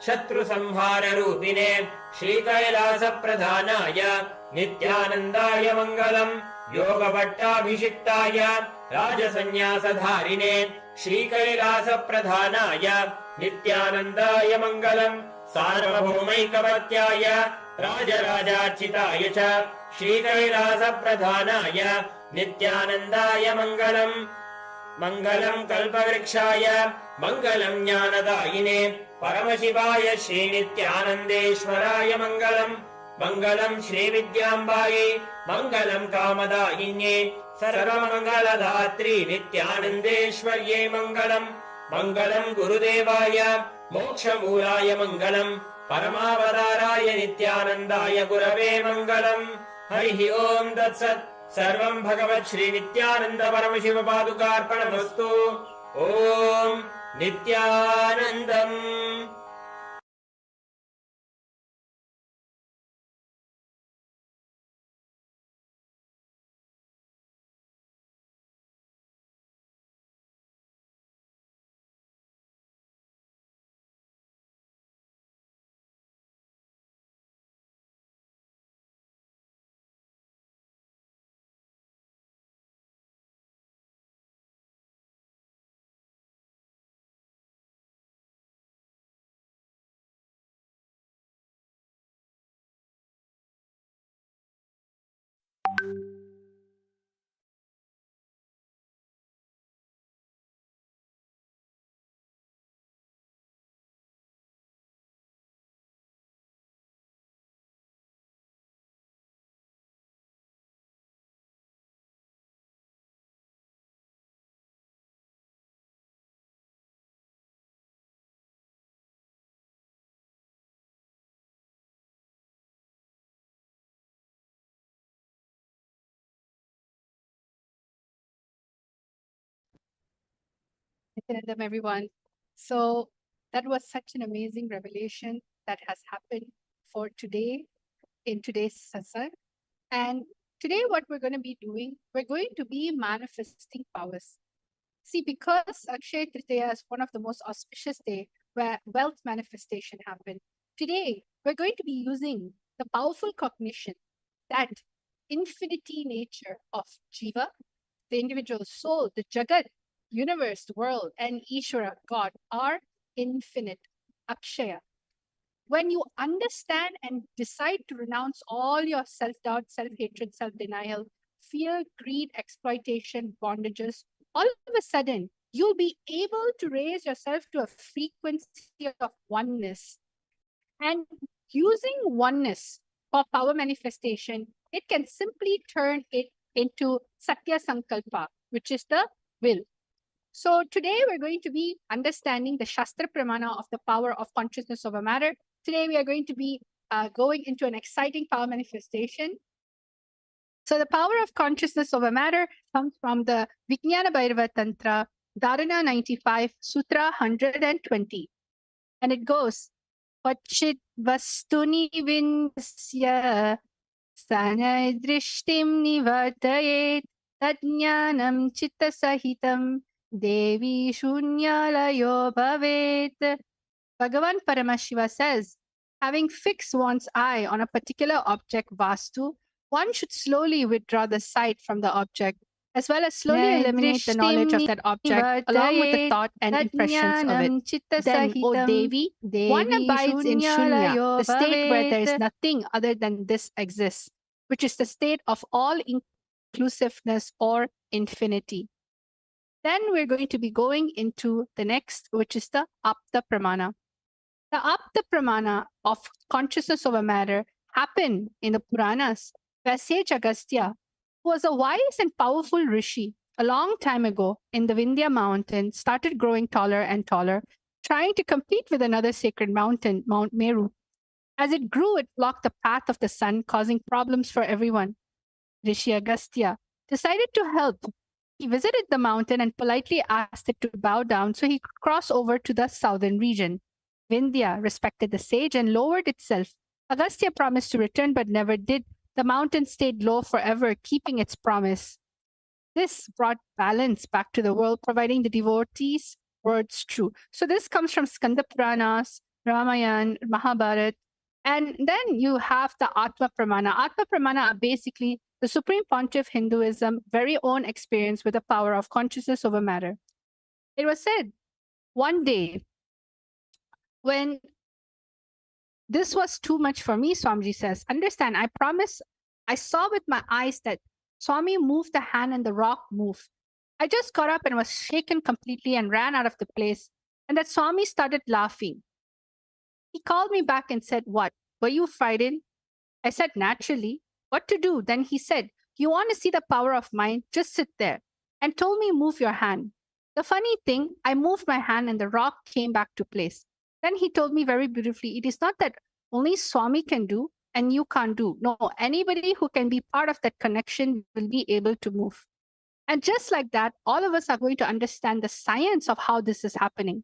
शत्रुसंहाररूपिणे श्रीकैलासप्रधानाय नित्यानन्दाय मङ्गलम् योगभट्टाभिषिक्ताय राजसन्न्यासधारिणे श्रीकैलासप्रधानाय नित्यानन्दाय मङ्गलम् सार्वभौमैकवत्याय राजराजार्चिताय च श्रीकैलासप्रधानाय नित्यानन्दाय मङ्गलम् मङ्गलम् कल्पवृक्षाय मङ्गलम् ज्ञानदायिने परमशिवाय श्रीनित्यानन्देश्वराय मङ्गलम् मङ्गलम् श्रीविद्याम्बायै मङ्गलम् कामदायिन्ये सर्वमङ्गलदात्री नित्यानन्देश्वर्यै मङ्गलम् मङ्गलम् गुरुदेवाय मोक्षमूलाय मङ्गलम् परमावताराय नित्यानन्दाय गुरवे मङ्गलम् हरिः ओम् तत्सत् सर्वम् भगवत् श्री नित्यानन्द परमशिव पादुकार्पणमस्तु ओम् नित्यानन्दम्। Welcome, everyone. So that was such an amazing revelation that has happened for today in today's satsang. And today, what we're going to be doing, we're going to be manifesting powers. See, because Akshaya Tritiya is one of the most auspicious day where wealth manifestation happen. Today, we're going to be using the powerful cognition that infinity nature of Jeeva, the individual soul, the Jagat, universe, the world, and Ishwara, God, are infinite, Akshaya. When you understand and decide to renounce all your self doubt, self hatred, self denial, fear, greed, exploitation, bondages, all of a sudden, you'll be able to raise yourself to a frequency of oneness. And using oneness for power manifestation, it can simply turn it into Satya Sankalpa, which is the will. So today we're going to be understanding the Shastra Pramana of the power of consciousness over matter. Today we are going to be going into an exciting power manifestation. So the power of consciousness over matter comes from the Vijnana Bhairava Tantra, Dharana 95, Sutra 120. And it goes, Pachit Vastuni Vindasya Sanay Drishtim Nivartayet Tadnyanam Chitta Sahitam Devi Shunyalayo Bhavet. Bhagavan Paramashiva says, having fixed one's eye on a particular object, Vastu, one should slowly withdraw the sight from the object, as well as slowly eliminate the knowledge of that object, along with the thought and impressions of it. Then, O Devi, one abides in Shunya, the state where there is nothing other than this exists, which is the state of all inclusiveness or infinity. Then we're going to be going into the next, which is the Apta Pramana. The Apta Pramana of consciousness over matter happened in the Puranas, where sage Agastya, who was a wise and powerful rishi a long time ago in the Vindhya mountain, started growing taller and taller, trying to compete with another sacred mountain, Mount Meru. As it grew, it blocked the path of the sun, causing problems for everyone. Rishi Agastya decided to help. He visited the mountain and politely asked it to bow down so he could cross over to the southern region. Vindhya respected the sage and lowered itself. Agastya promised to return but never did. The mountain stayed low forever, keeping its promise. This brought balance back to the world, providing the devotees words true. So this comes from Skanda Puranas, Ramayana, Mahabharata. And then you have the Atma Pramana. Atma Pramana are basically the Supreme Pontiff of Hinduism, very own experience with the power of consciousness over matter. It was said one day, when this was too much for me, Swamiji says, understand, I promise, I saw with my eyes that Swami moved the hand and the rock moved. I just got up and was shaken completely and ran out of the place. And that Swami started laughing. He called me back and said, what? Were you frightened? I said, naturally. What to do? Then he said, you want to see the power of mind? Just sit there. And told me, move your hand. The funny thing, I moved my hand and the rock came back to place. Then he told me very beautifully, it is not that only Swami can do and you can't do. No, anybody who can be part of that connection will be able to move. And just like that, all of us are going to understand the science of how this is happening.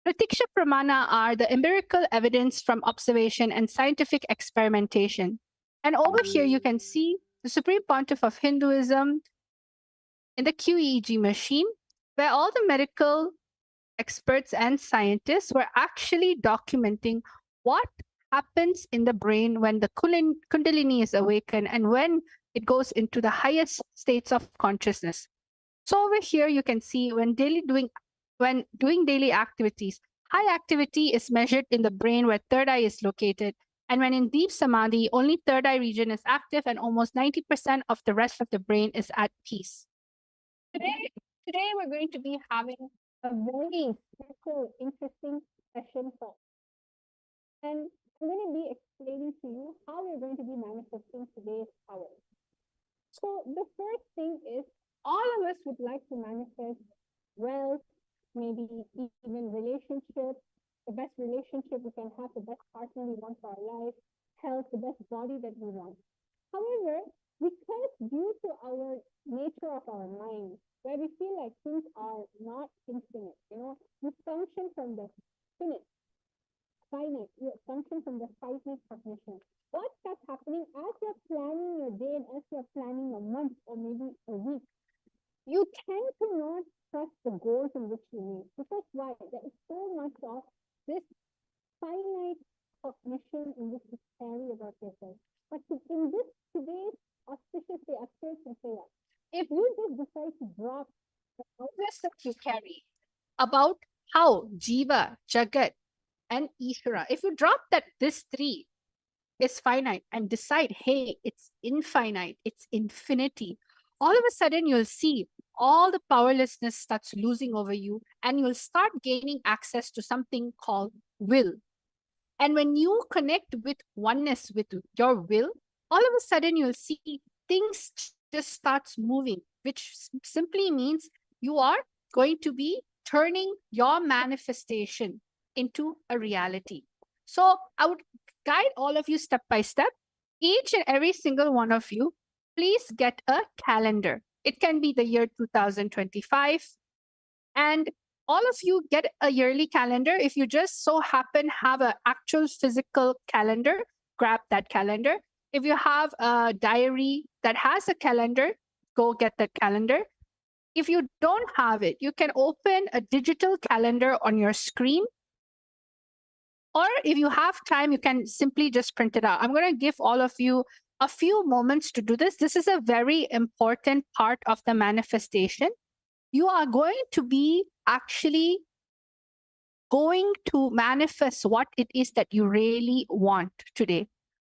Pratiksha Pramana are the empirical evidence from observation and scientific experimentation. And over here, you can see the Supreme Pontiff of Hinduism in the QEEG machine, where all the medical experts and scientists were actually documenting what happens in the brain when the Kundalini is awakened and when it goes into the highest states of consciousness. So over here, you can see when doing daily activities, high activity is measured in the brain where third eye is located. And when in deep samadhi, only third eye region is active and almost 90% of the rest of the brain is at peace. Today we're going to be having a very special, interesting session for. And I'm going to be explaining to you how we're going to be manifesting today's power. So the first thing is, all of us would like to manifest wealth, maybe even relationship, the best relationship we can have, the best partner we want for our life, health, the best body that we want. However, because due to our nature of our mind, where we feel like things are not in finite. You function from the finite cognition. What starts happening as you're planning your day and as you're planning a month or maybe a week? You tend to not trust the goals in which you need. Because why? There is so much of this finite cognition in which you carry about yourself. But in this today's auspicious day, Akshaya Tritiya, if you just decide to drop the awareness that you carry about how Jeeva, Jagat, and Ishwara, if you drop that this three is finite and decide, hey, it's infinite, it's infinity, all of a sudden you'll see all the powerlessness starts losing over you and you'll start gaining access to something called will. And when you connect with oneness with your will, all of a sudden you'll see things just starts moving, which simply means you are going to be turning your manifestation into a reality. So I would guide all of you step by step. Each and every single one of you, please get a calendar. It can be the year 2025. And all of you get a yearly calendar. If you just so happen have an actual physical calendar, grab that calendar. If you have a diary that has a calendar, go get that calendar. If you don't have it, you can open a digital calendar on your screen. Or if you have time, you can simply just print it out. I'm going to give all of you a few moments to do this. This is a very important part of the manifestation. You are going to be actually going to manifest what it is that you really want today.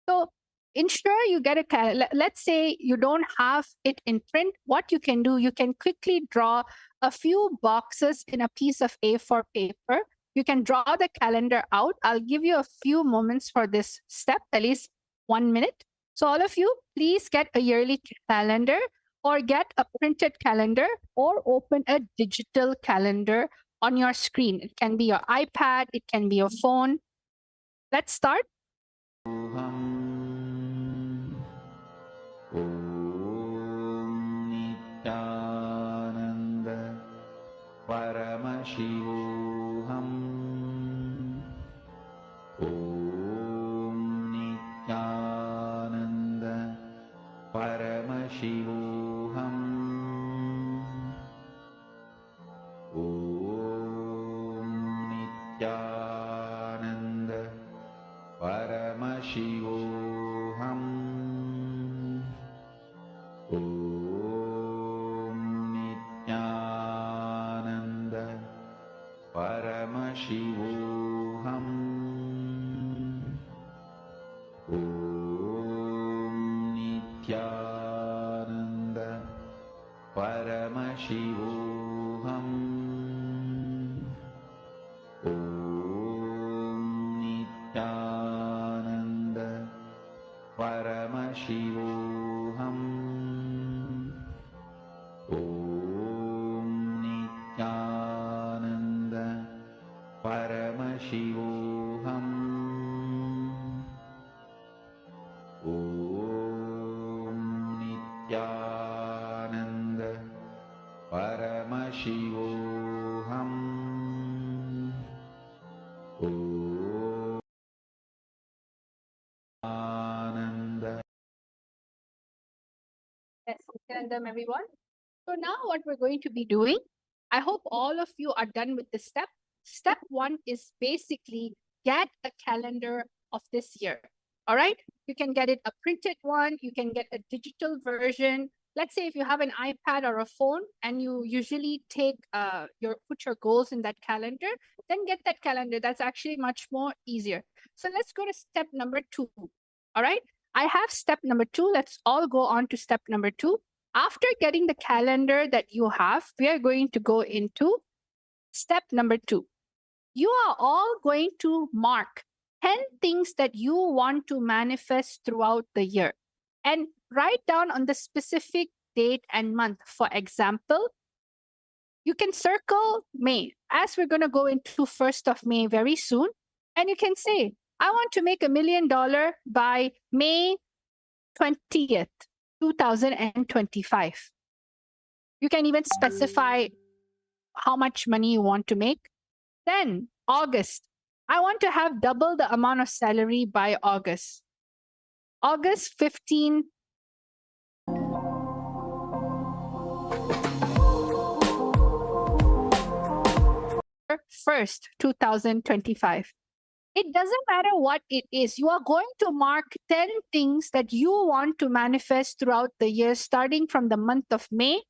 So ensure you get a, let's say you don't have it in print. What you can do, you can quickly draw a few boxes in a piece of A4 paper. You can draw the calendar out. I'll give you a few moments for this step, at least 1 minute. So all of you, please get a yearly calendar or get a printed calendar or open a digital calendar on your screen. It can be your iPad, it can be your phone. Let's start. Yes, them everyone. So now what we're going to be doing, I hope all of you are done with this step. Step 1 is basically get a calendar of this year. All right. You can get it a printed one. You can get a digital version. Let's say if you have an iPad or a phone and you usually take put your goals in that calendar, then get that calendar. That's actually much more easier. So let's go to step number 2. All right. I have step number 2. Let's all go on to step number 2. After getting the calendar that you have, we are going to go into step number 2. You are all going to mark 10 things that you want to manifest throughout the year and write down on the specific date and month. For example, you can circle May, as we're going to go into 1st of May very soon. And you can say, I want to make $1 million by May 20th, 2025. You can even specify how much money you want to make. Then August, I want to have double the amount of salary by August. August 15, first, 2025. It doesn't matter what it is. You are going to mark 10 things that you want to manifest throughout the year, starting from the month of May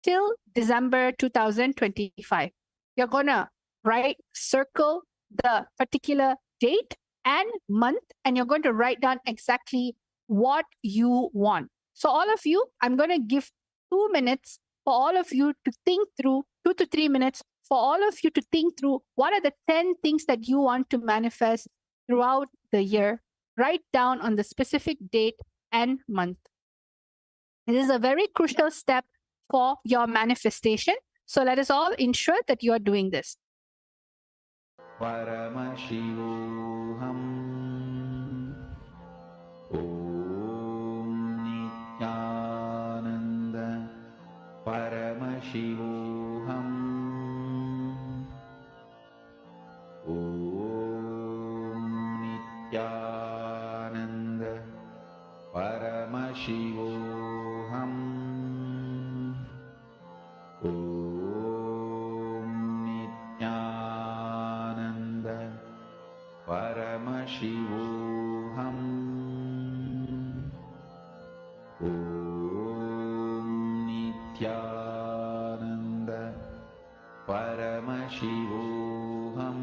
till December 2025. You're going to circle the particular date and month, and you're going to write down exactly what you want. So, all of you, I'm going to give 2 minutes for all of you to think through, 2 to 3 minutes for all of you to think through what are the 10 things that you want to manifest throughout the year. Write down on the specific date and month. This is a very crucial step for your manifestation. So let us all ensure that you are doing this. Paramashivoham Om Nityananda Paramashivoham Om Nityananda Paramashivoham Om Nityananda Paramashivoham Om Nityananda Paramashivoham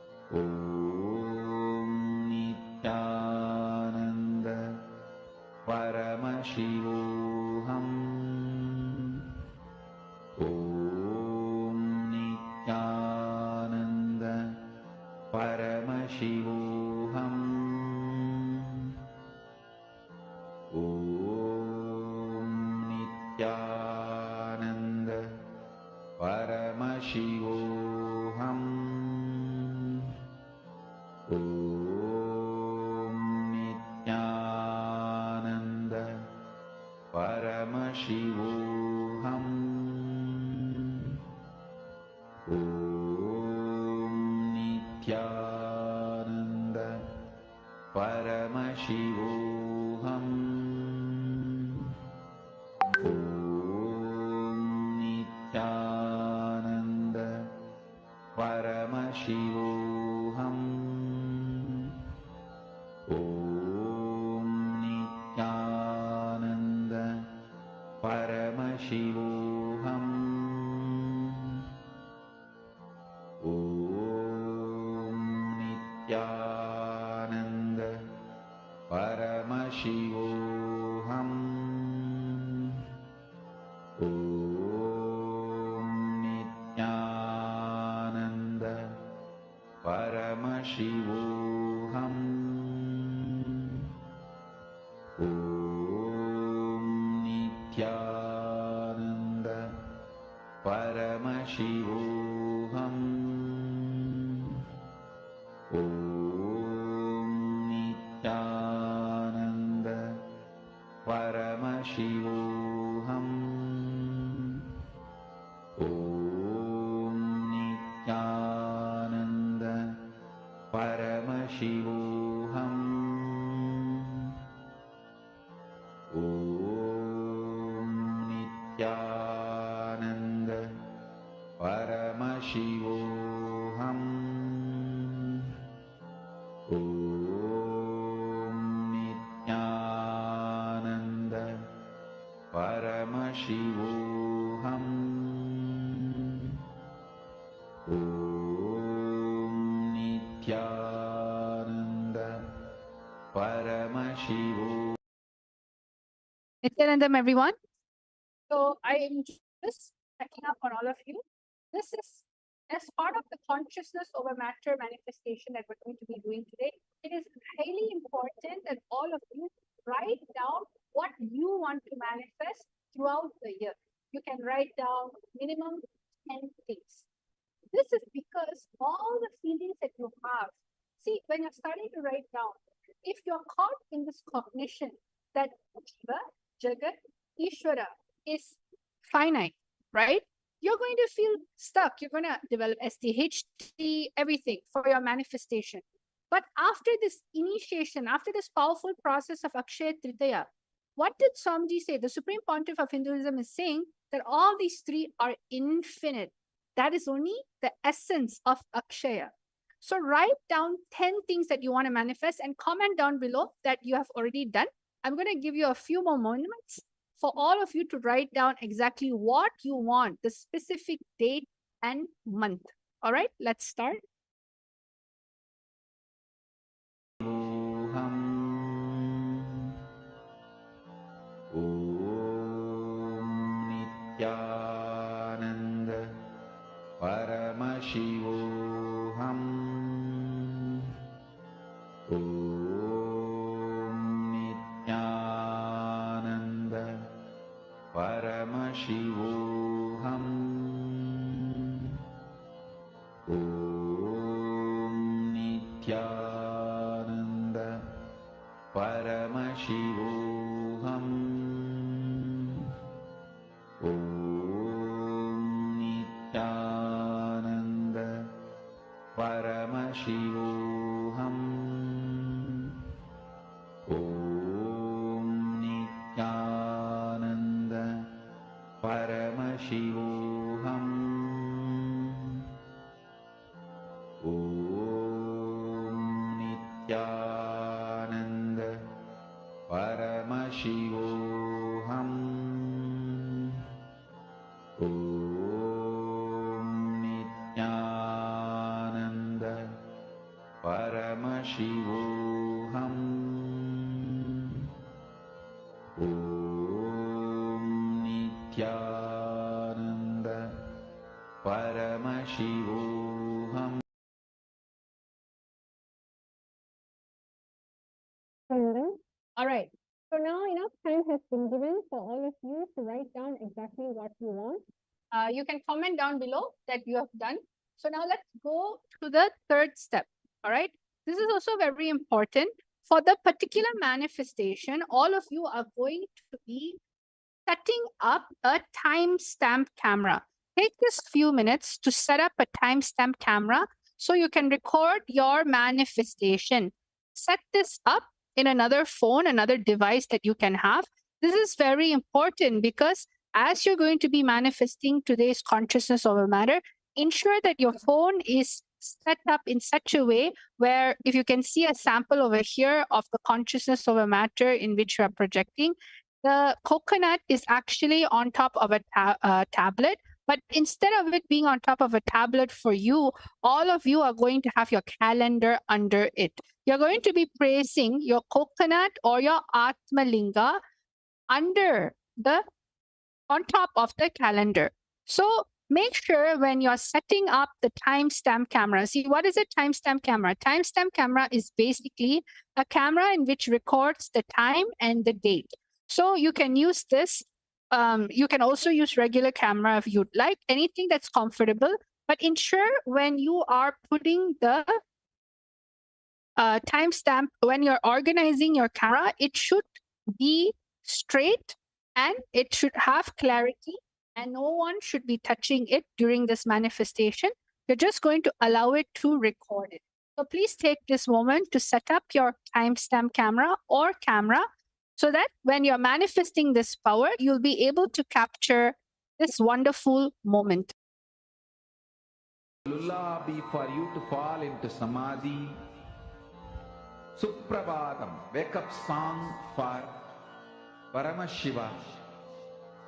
Om Nityananda Paramashivoham Om Nityananda Paramashivoham Om Nityananda Paramashivoham Om Nityananda Paramashivoham Om Nityananda Paramashivoham Om Nityananda Paramashivoham Om Nityananda Paramashivoham Om Nityananda Paramashivoham Om Nityananda Paramashivoham Om Nityananda Paramashivoham Om Nityananda Paramashivoham Om Nityananda Paramashivoham Om Nityananda Paramashivoham Om Nityananda Paramashivoham Om Nityananda Paramashivoham. Nityanandam, everyone. So I am just checking up on all of you. This is as part of the consciousness over matter manifestation that we're going to be doing today. It is highly important that all of you write down what you want to manifest throughout the year. You can write down minimum 10 things. This is because all the feelings that you have, see, when you're starting to write down, if you're caught in this cognition that Jeeva, Jagat, Ishwara is finite, right? you're going to feel stuck. You're going to develop SDHT, everything for your manifestation. But after this initiation, after this powerful process of Akshaya Tritiya, what did Swamiji say? The Supreme Pontiff of Hinduism is saying that all these three are infinite. That is only the essence of Akshaya. So write down 10 things that you want to manifest and comment down below that you have already done. I'm going to give you a few more moments for all of you to write down exactly what you want, the specific date and month. All right, let's start. Nithyananda Paramashivam. Nithyananda Paramashivam. Nithyananda Paramashivam. Nithyananda Paramashivam. Nithyananda Paramashivam. Nithyananda Paramashivam. Nithyananda Paramashivam. Nithyananda Paramashivam. All right. So now enough time has been given for all of you to write down exactly what you want. You can comment down below that you have done. So now let's go to the third step. All right. This is also very important. For the particular manifestation, all of you are going to be setting up a timestamp camera. Take this few minutes to set up a timestamp camera so you can record your manifestation. Set this up in another phone, another device that you can have. This is very important because as you're going to be manifesting today's consciousness of a matter, ensure that your phone is set up in such a way where if you can see a sample over here of the consciousness of a matter in which you are projecting, the coconut is actually on top of a tablet. But instead of it being on top of a tablet for you, all of you are going to have your calendar under it. You're going to be placing your coconut or your Atma Linga on top of the calendar. So make sure when you're setting up the timestamp camera, see what is a timestamp camera? Timestamp camera is basically a camera in which records the time and the date. So you can use this. You can also use regular camera if you'd like, anything that's comfortable, but ensure when you are putting the timestamp, when you're organizing your camera, it should be straight and it should have clarity and no one should be touching it during this manifestation. You're just going to allow it to record it. So please take this moment to set up your timestamp camera or camera so that when you're manifesting this power, you'll be able to capture this wonderful moment. Lullaby for you to fall into samadhi. Suprabhatam, wake up song for Paramashiva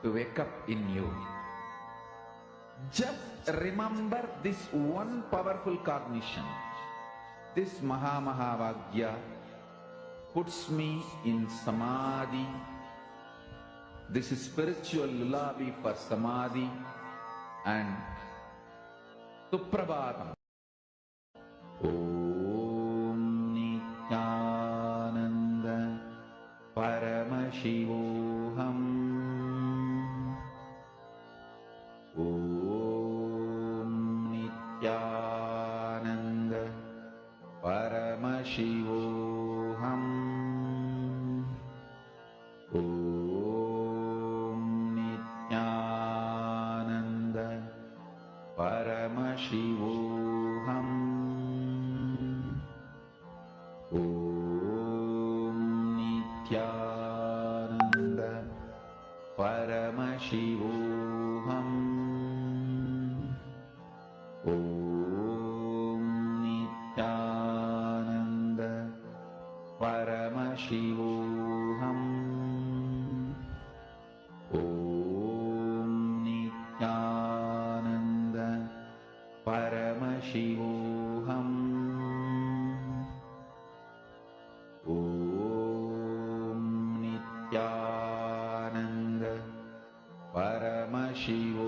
to wake up in you. Just remember this one powerful cognition. This Mahavagya puts me in samadhi. This is spiritual lullaby for samadhi and Suprabhatam. Om Nithyananda Paramashivam. Om Nithyananda Paramashivam. Om Nithyananda Nityanand परमशिवोऽहम् ॐ नित्यानन्द परमशिवोऽहम् ॐ नित्यानन्द परमशिवोऽहम् ॐ नित्यानन्द परमशिवोऽहम्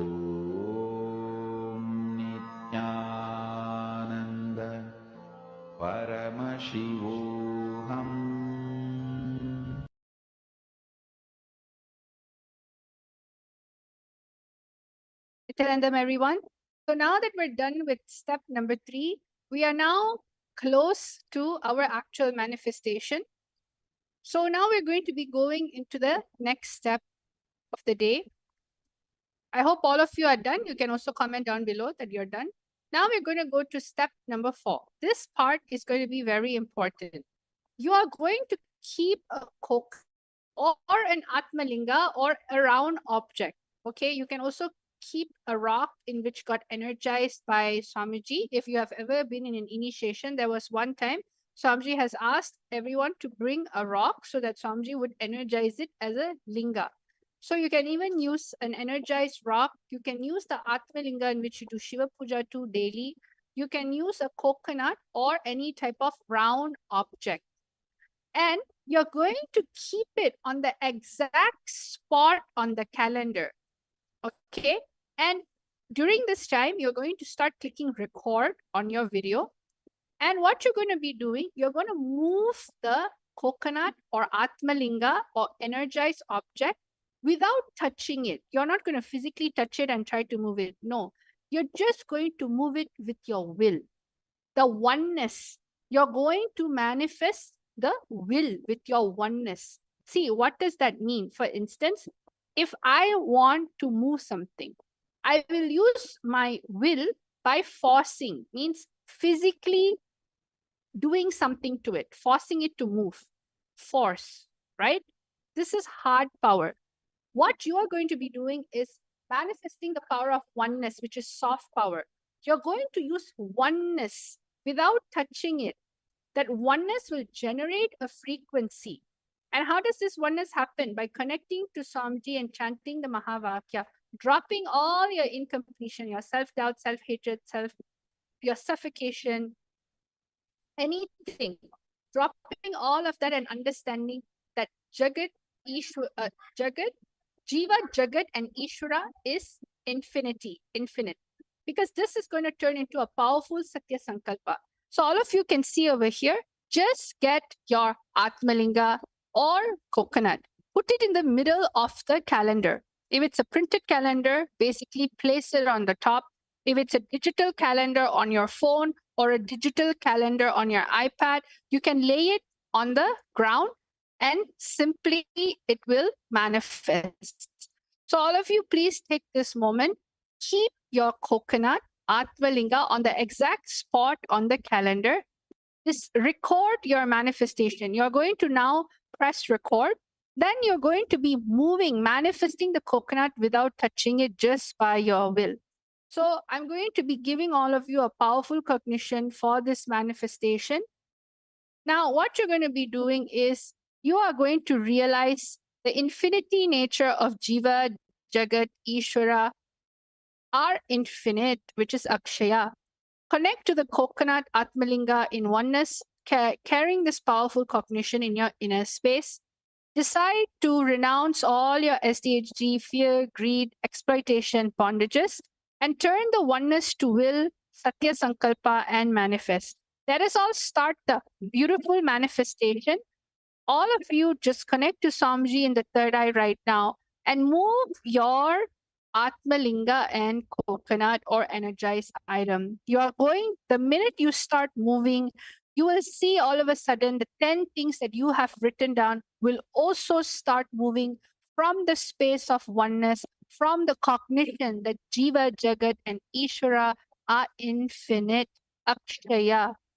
ॐ नित्यानन्द परमशिवोऽहम् Nityanandam, everyone. So now that we're done with step number 3, we are now close to our actual manifestation. So now we're going to be going into the next step of the day. I hope all of you are done. You can also comment down below that you're done. Now we're going to go to step number 4. This part is going to be very important. You are going to keep a coke or an atmalinga or a round object. Okay, you can also keep a rock in which got energized by Swamiji. If you have ever been in an initiation, there was one time Swamiji has asked everyone to bring a rock so that Swamiji would energize it as a linga. So you can even use an energized rock. You can use the atmalinga in which you do Shiva Puja to daily. You can use a coconut or any type of round object. And you're going to keep it on the exact spot on the calendar. Okay. And during this time, you're going to start clicking record on your video. And what you're going to be doing, you're going to move the coconut or atmalinga or energized object without touching it. You're not going to physically touch it and try to move it. No, you're just going to move it with your will. The oneness. You're going to manifest the will with your oneness. See, what does that mean? For instance, if I want to move something, I will use my will by forcing, means physically doing something to it, forcing it to move. Force, right? This is hard power. What you are going to be doing is manifesting the power of oneness, which is soft power. You're going to use oneness without touching it. That oneness will generate a frequency. And how does this oneness happen? By connecting to Swamiji and chanting the Mahavakya, dropping all your incompletion, your self-doubt, self-hatred, your suffocation, anything. Dropping all of that and understanding that Jagat, Jeeva, Jagat, and Ishwara is infinite. Because this is going to turn into a powerful Satya Sankalpa. So all of you can see over here, just get your Atmalinga or coconut. Put it in the middle of the calendar. If it's a printed calendar, basically place it on the top. If it's a digital calendar on your phone or a digital calendar on your iPad, you can lay it on the ground and simply it will manifest. So all of you, please take this moment. Keep your coconut, Atmalinga, on the exact spot on the calendar. Just record your manifestation. You're going to now press record. Then you're going to be moving, manifesting the coconut without touching it, just by your will. So I'm going to be giving all of you a powerful cognition for this manifestation. Now, what you're going to be doing is you are going to realize the infinity nature of Jeeva, Jagat, Ishwara are infinite, which is Akshaya. Connect to the coconut Atmalinga in oneness, carrying this powerful cognition in your inner space. Decide to renounce all your SDHG, fear, greed, exploitation, bondages, and turn the oneness to will, Satya Sankalpa, and manifest. Let us all start the beautiful manifestation. All of you just connect to Swamiji in the third eye right now and move your Atmalinga and coconut or energized item. You are going, the minute you start moving, you will see all of a sudden the 10 things that you have written down will also start moving from the space of oneness, from the cognition that Jeeva, Jagat, and Ishwara are infinite, Akshaya.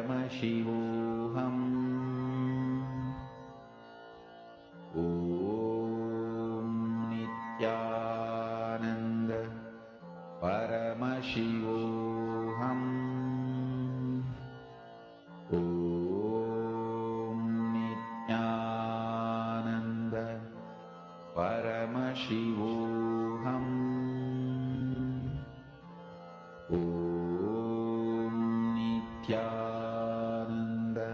Paramashivoham. Om Nithyananda Paramashivoham. Om Nithyananda Paramashivoham. Om Nithyananda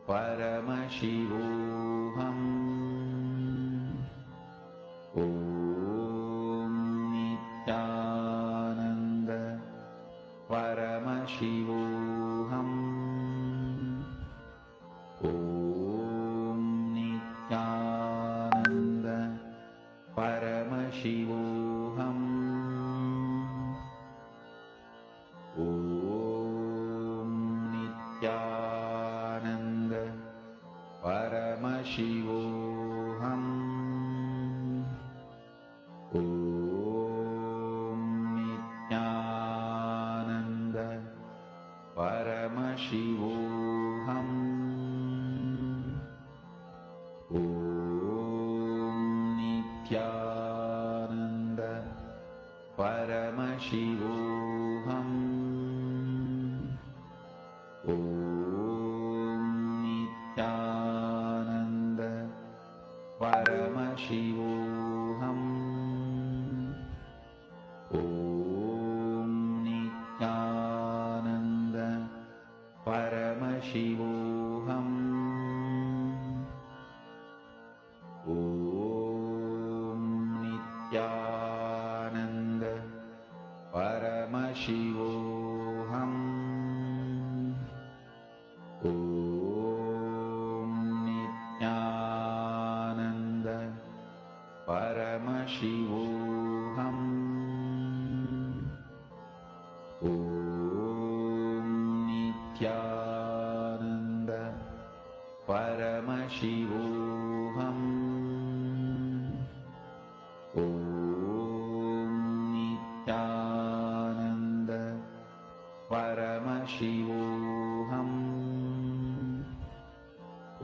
Paramashivoham. Om Nithyananda Paramashivoham. Om Nithyananda Paramashivoham. Om Nithyananda Paramashivoham. Om Nithyananda Paramashivoham. Om Nithyananda Paramashivoham. Om Nithyananda Paramashivoham. Om Nithyananda Paramashivoham. Om Nithyananda Paramashivoham. Om Nithyananda Paramashivoham. Om Nithyananda Paramashivoham. Om Nithyananda Paramashivoham.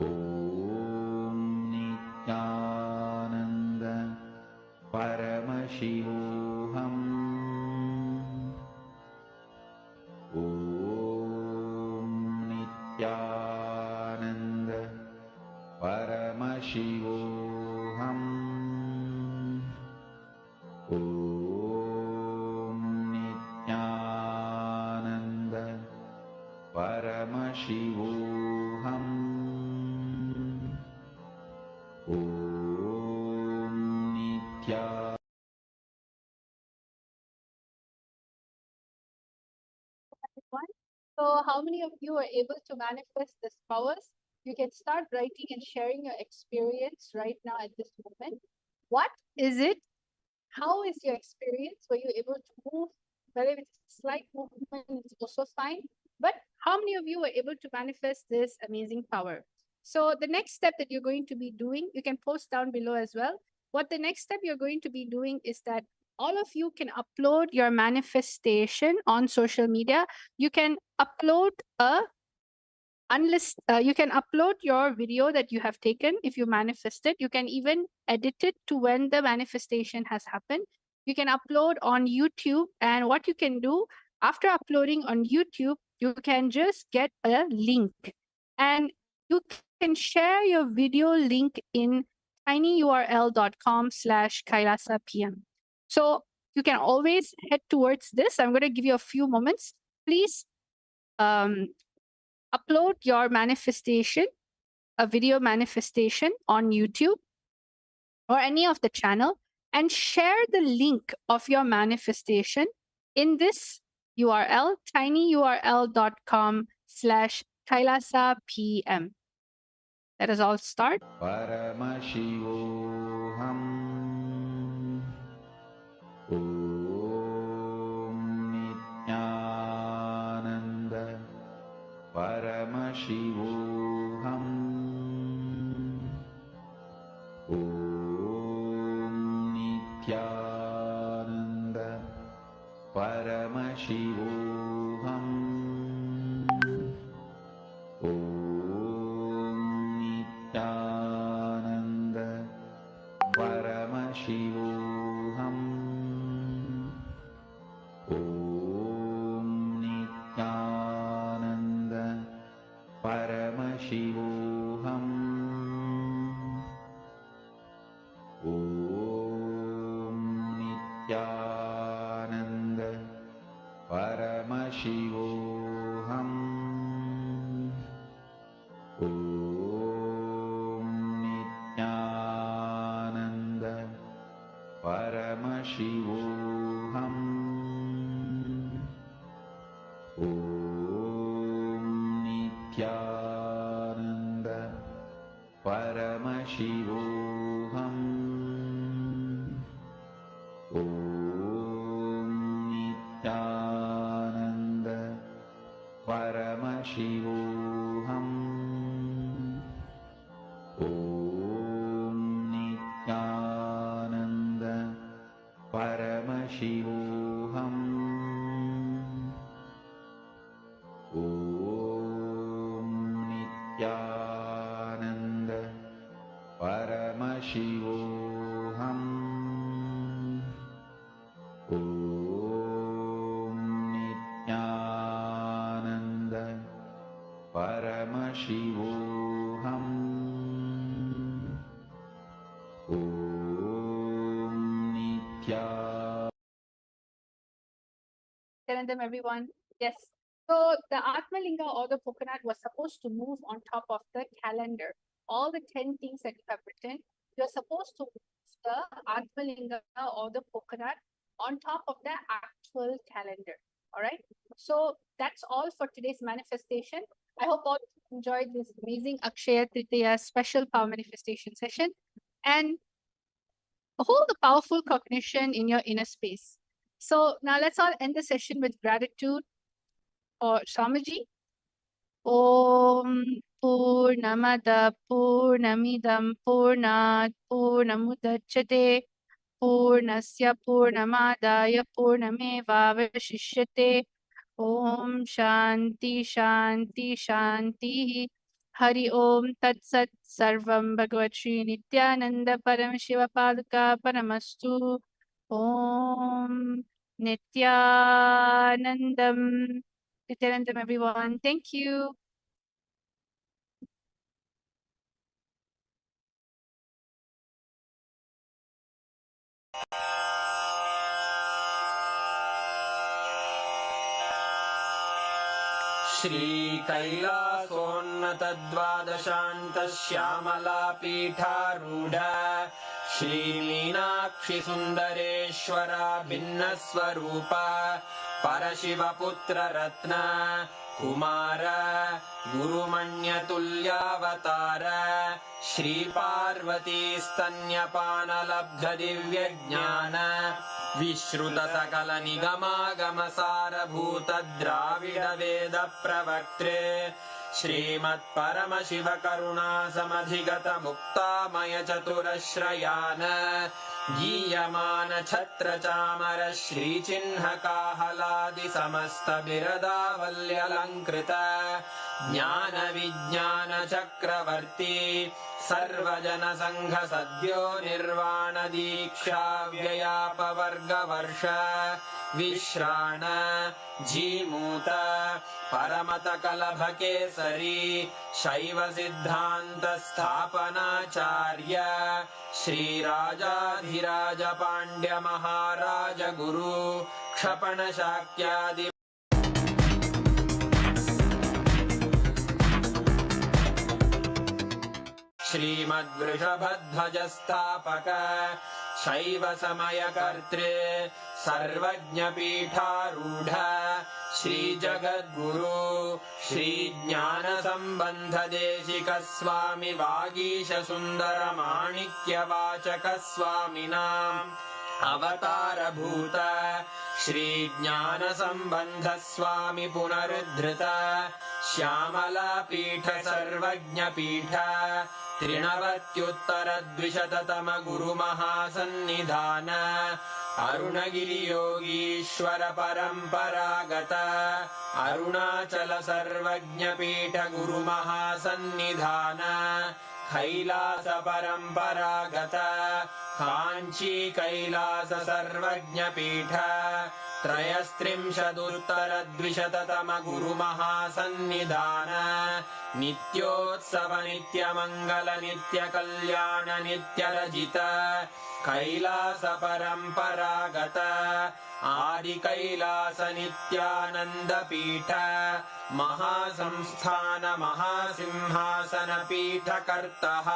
Om Nithyananda Paramashivoham. Om Nithyananda Paramashivoham. Om Nithyananda Paramashivoham. Om Nithyananda. So how many of you are able to manifest these powers? You can start writing and sharing your experience right now at this moment. What is it? How is your experience? Were you able to move? Whether it's slight movement is also fine. But how many of you were able to manifest this amazing power? So the next step that you're going to be doing, you can post down below as well. What the next step you're going to be doing is that all of you can upload your manifestation on social media. You can upload you can upload your video that you have taken if you manifested. You can even edit it to when the manifestation has happened. You can upload on YouTube, and what you can do after uploading on YouTube, you can just get a link and you can share your video link in tinyurl.com/kailasapm. So you can always head towards this. I'm going to give you a few moments. Please upload your manifestation, a video manifestation on YouTube or any of the channel, and share the link of your manifestation in this URL, tinyurl.com/kailasapm. Let us all start. Paramashivoham. Om Nithyananda Paramashivoham. Om Nithyananda Paramashivoham. परमशिवोऽहम् ॐ नित्यानन्द परमशिवोऽहम् ॐ नित्यानन्द परमशिवोऽहम् ॐ नित्यानन्द परमशिवोऽहम् ॐ नित्यानन्द परमशिवोऽहम् ॐ नित्यानन्द परमशिवोऽहम् ॐ नित्यानन्द परमशिवोऽहम् ॐ नित्यानन्द परमशिवोऽहम् ॐ नित्या Telling them, everyone. Yes. So the Atmalinga or the coconut was supposed to move on top of the calendar. All the 10 things that you have written, you're supposed to move the Atmalinga or the coconut on top of the actual calendar. All right. So that's all for today's manifestation. I hope all enjoyed this amazing Akshaya Tritiya special power manifestation session and hold the powerful cognition in your inner space. So now let's all end the session with gratitude or Swamiji. Om Purnamada Purnamidam Purnat Purnamudachyate Purnasya Purnamadaya Purnamevavashishyate Om Shanti Shanti Shanti Hari Om Tat Sat Sarvam Bhagavat Shri Nithyananda Paramashiva Paduka Paramastu Om Nithyanandam Nithyanandam, everyone. Thank you. श्रीकैलासोन्नतद्वादशान्तश्यामलापीठारूढ श्रीमीनाक्षिसुन्दरेश्वरा भिन्नस्वरूप परशिवपुत्ररत्न Kumar गुरुमण्यतुल्यावतार श्रीपार्वतीस्तन्यपानलब्धदिव्यज्ञान विश्रुतसकलनिगमागमसारभूतद्राविडवेदप्रवक्त्रे श्रीमत्परमशिवकरुणासमधिगतमुक्तामयचतुरश्रयान् गीयमानछत्रचामर श्रीचिह्नकाहलादिसमस्तबिरदावल्यलङ्कृत ज्ञानविज्ञानचक्रवर्ती सर्वजनसङ्घसद्यो निर्वाणदीक्षाव्ययापवर्गवर्ष विश्राण Jimuta परमतकलभकेसरी शैवसिद्धान्तस्थापनाचार्य श्रीराजाधिराजपाण्ड्यमहाराज गुरु क्षपणशाक्यादि श्रीमद्वृषभध्वजस्थापक शैवसमयकर्त्रे सर्वज्ञपीठारूढ श्रीजगद्गुरु श्रीज्ञानसम्बन्धदेशिकस्वामि वागीशसुन्दरमाणिक्यवाचकस्वामिनाम् अवतारभूत श्रीज्ञानसम्बन्धस्वामि पुनरुद्धृत श्यामलापीठ सर्वज्ञपीठ त्रिनवत्युत्तरद्विशततम गुरुमहासन्निधान अरुणगिरियोगीश्वर परम्परागत अरुणाचल सर्वज्ञपीठ गुरुमहासन्निधान कैलास परम्परागत काञ्ची कैलास सर्वज्ञपीठ त्रयस्त्रिंशदुत्तरद्विशततम गुरुमहासन्निधान नित्योत्सव नित्यमङ्गल नित्यकल्याण नित्यरजित कैलास परम्परागत आदिकैलास नित्यानन्दपीठ महासंस्थान महासिंहासन पीठकर्तः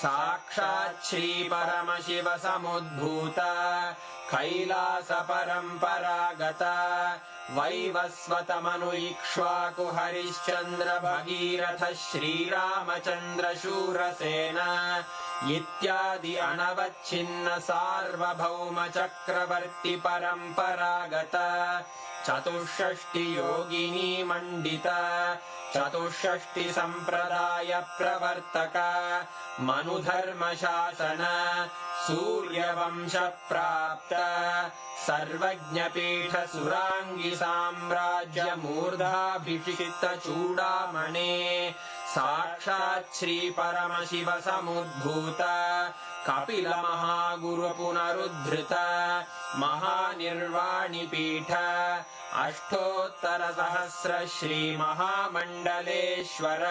साक्षात् श्री परमशिव समुद्भूत कैलास परम्परागत वैवस्वतमनु इक्ष्वाकु हरिश्चन्द्र भगीरथ श्रीरामचन्द्र शूरसेन इत्यादि अनवच्छिन्न सार्वभौम चक्रवर्ति परम्परागत चतुष्षष्टि योगिनी मण्डित चतुष्षष्टि सम्प्रदाय प्रवर्तक मनुधर्म शासन सूर्यवंश प्राप्त सर्वज्ञपीठ सुराङ्गी साम्राज्य मूर्धाभिषिक्त चूडामणे साक्षात् श्री परमशिव समुद्भूत कपिल महागुरु पुनरुद्धृत महानिर्वाणिपीठ अष्टोत्तर सहस्र श्री महामण्डलेश्वर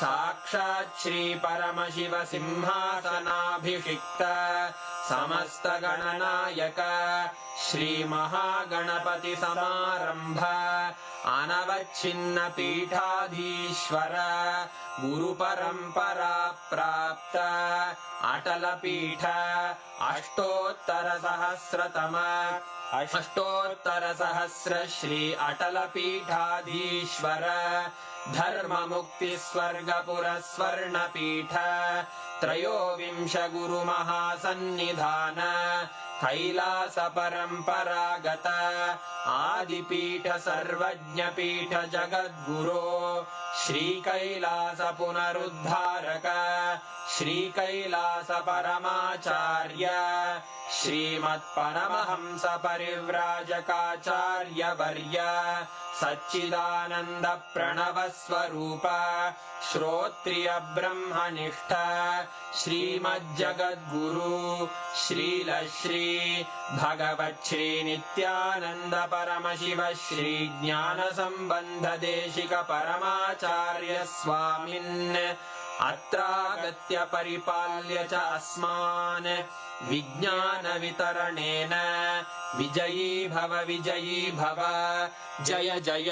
साक्षात् श्री परमशिव सिंहासनाभिषिक्त समस्त गणनायक श्री महागणपति समारंभ अनवच्छिन्न पीठाधीश्वर गुरु परंपरा प्राप्त अटल पीठ अष्टोत्तर सहस्र श्री अटल पीठाधीश्वर धर्म मुक्ति स्वर्गपुर स्वर्ण पीठ त्रयोविंश गुरु महासन्निधान कैलास परम्परागत आदिपीठ सर्वज्ञ पीठ जगद्गुरो श्री कैलास पुनरुद्धारक श्री कैलास परमाचार्य श्रीमत्परमहंस परिव्राजकाचार्य वर्य सच्चिदानंद प्रणव स्वरूप श्रोत्रिय ब्रह्मनिष्ठ श्रीमज्जगद्गुरु श्रील श्री भगवत् श्री नित्यानंद परमशिव श्री ज्ञान संबंध देशिक परमाचार्य स्वामिन् अत्रागत्य परिपाल्य च अस्मान् विज्ञान वितरणेन विजयी भव जय जय।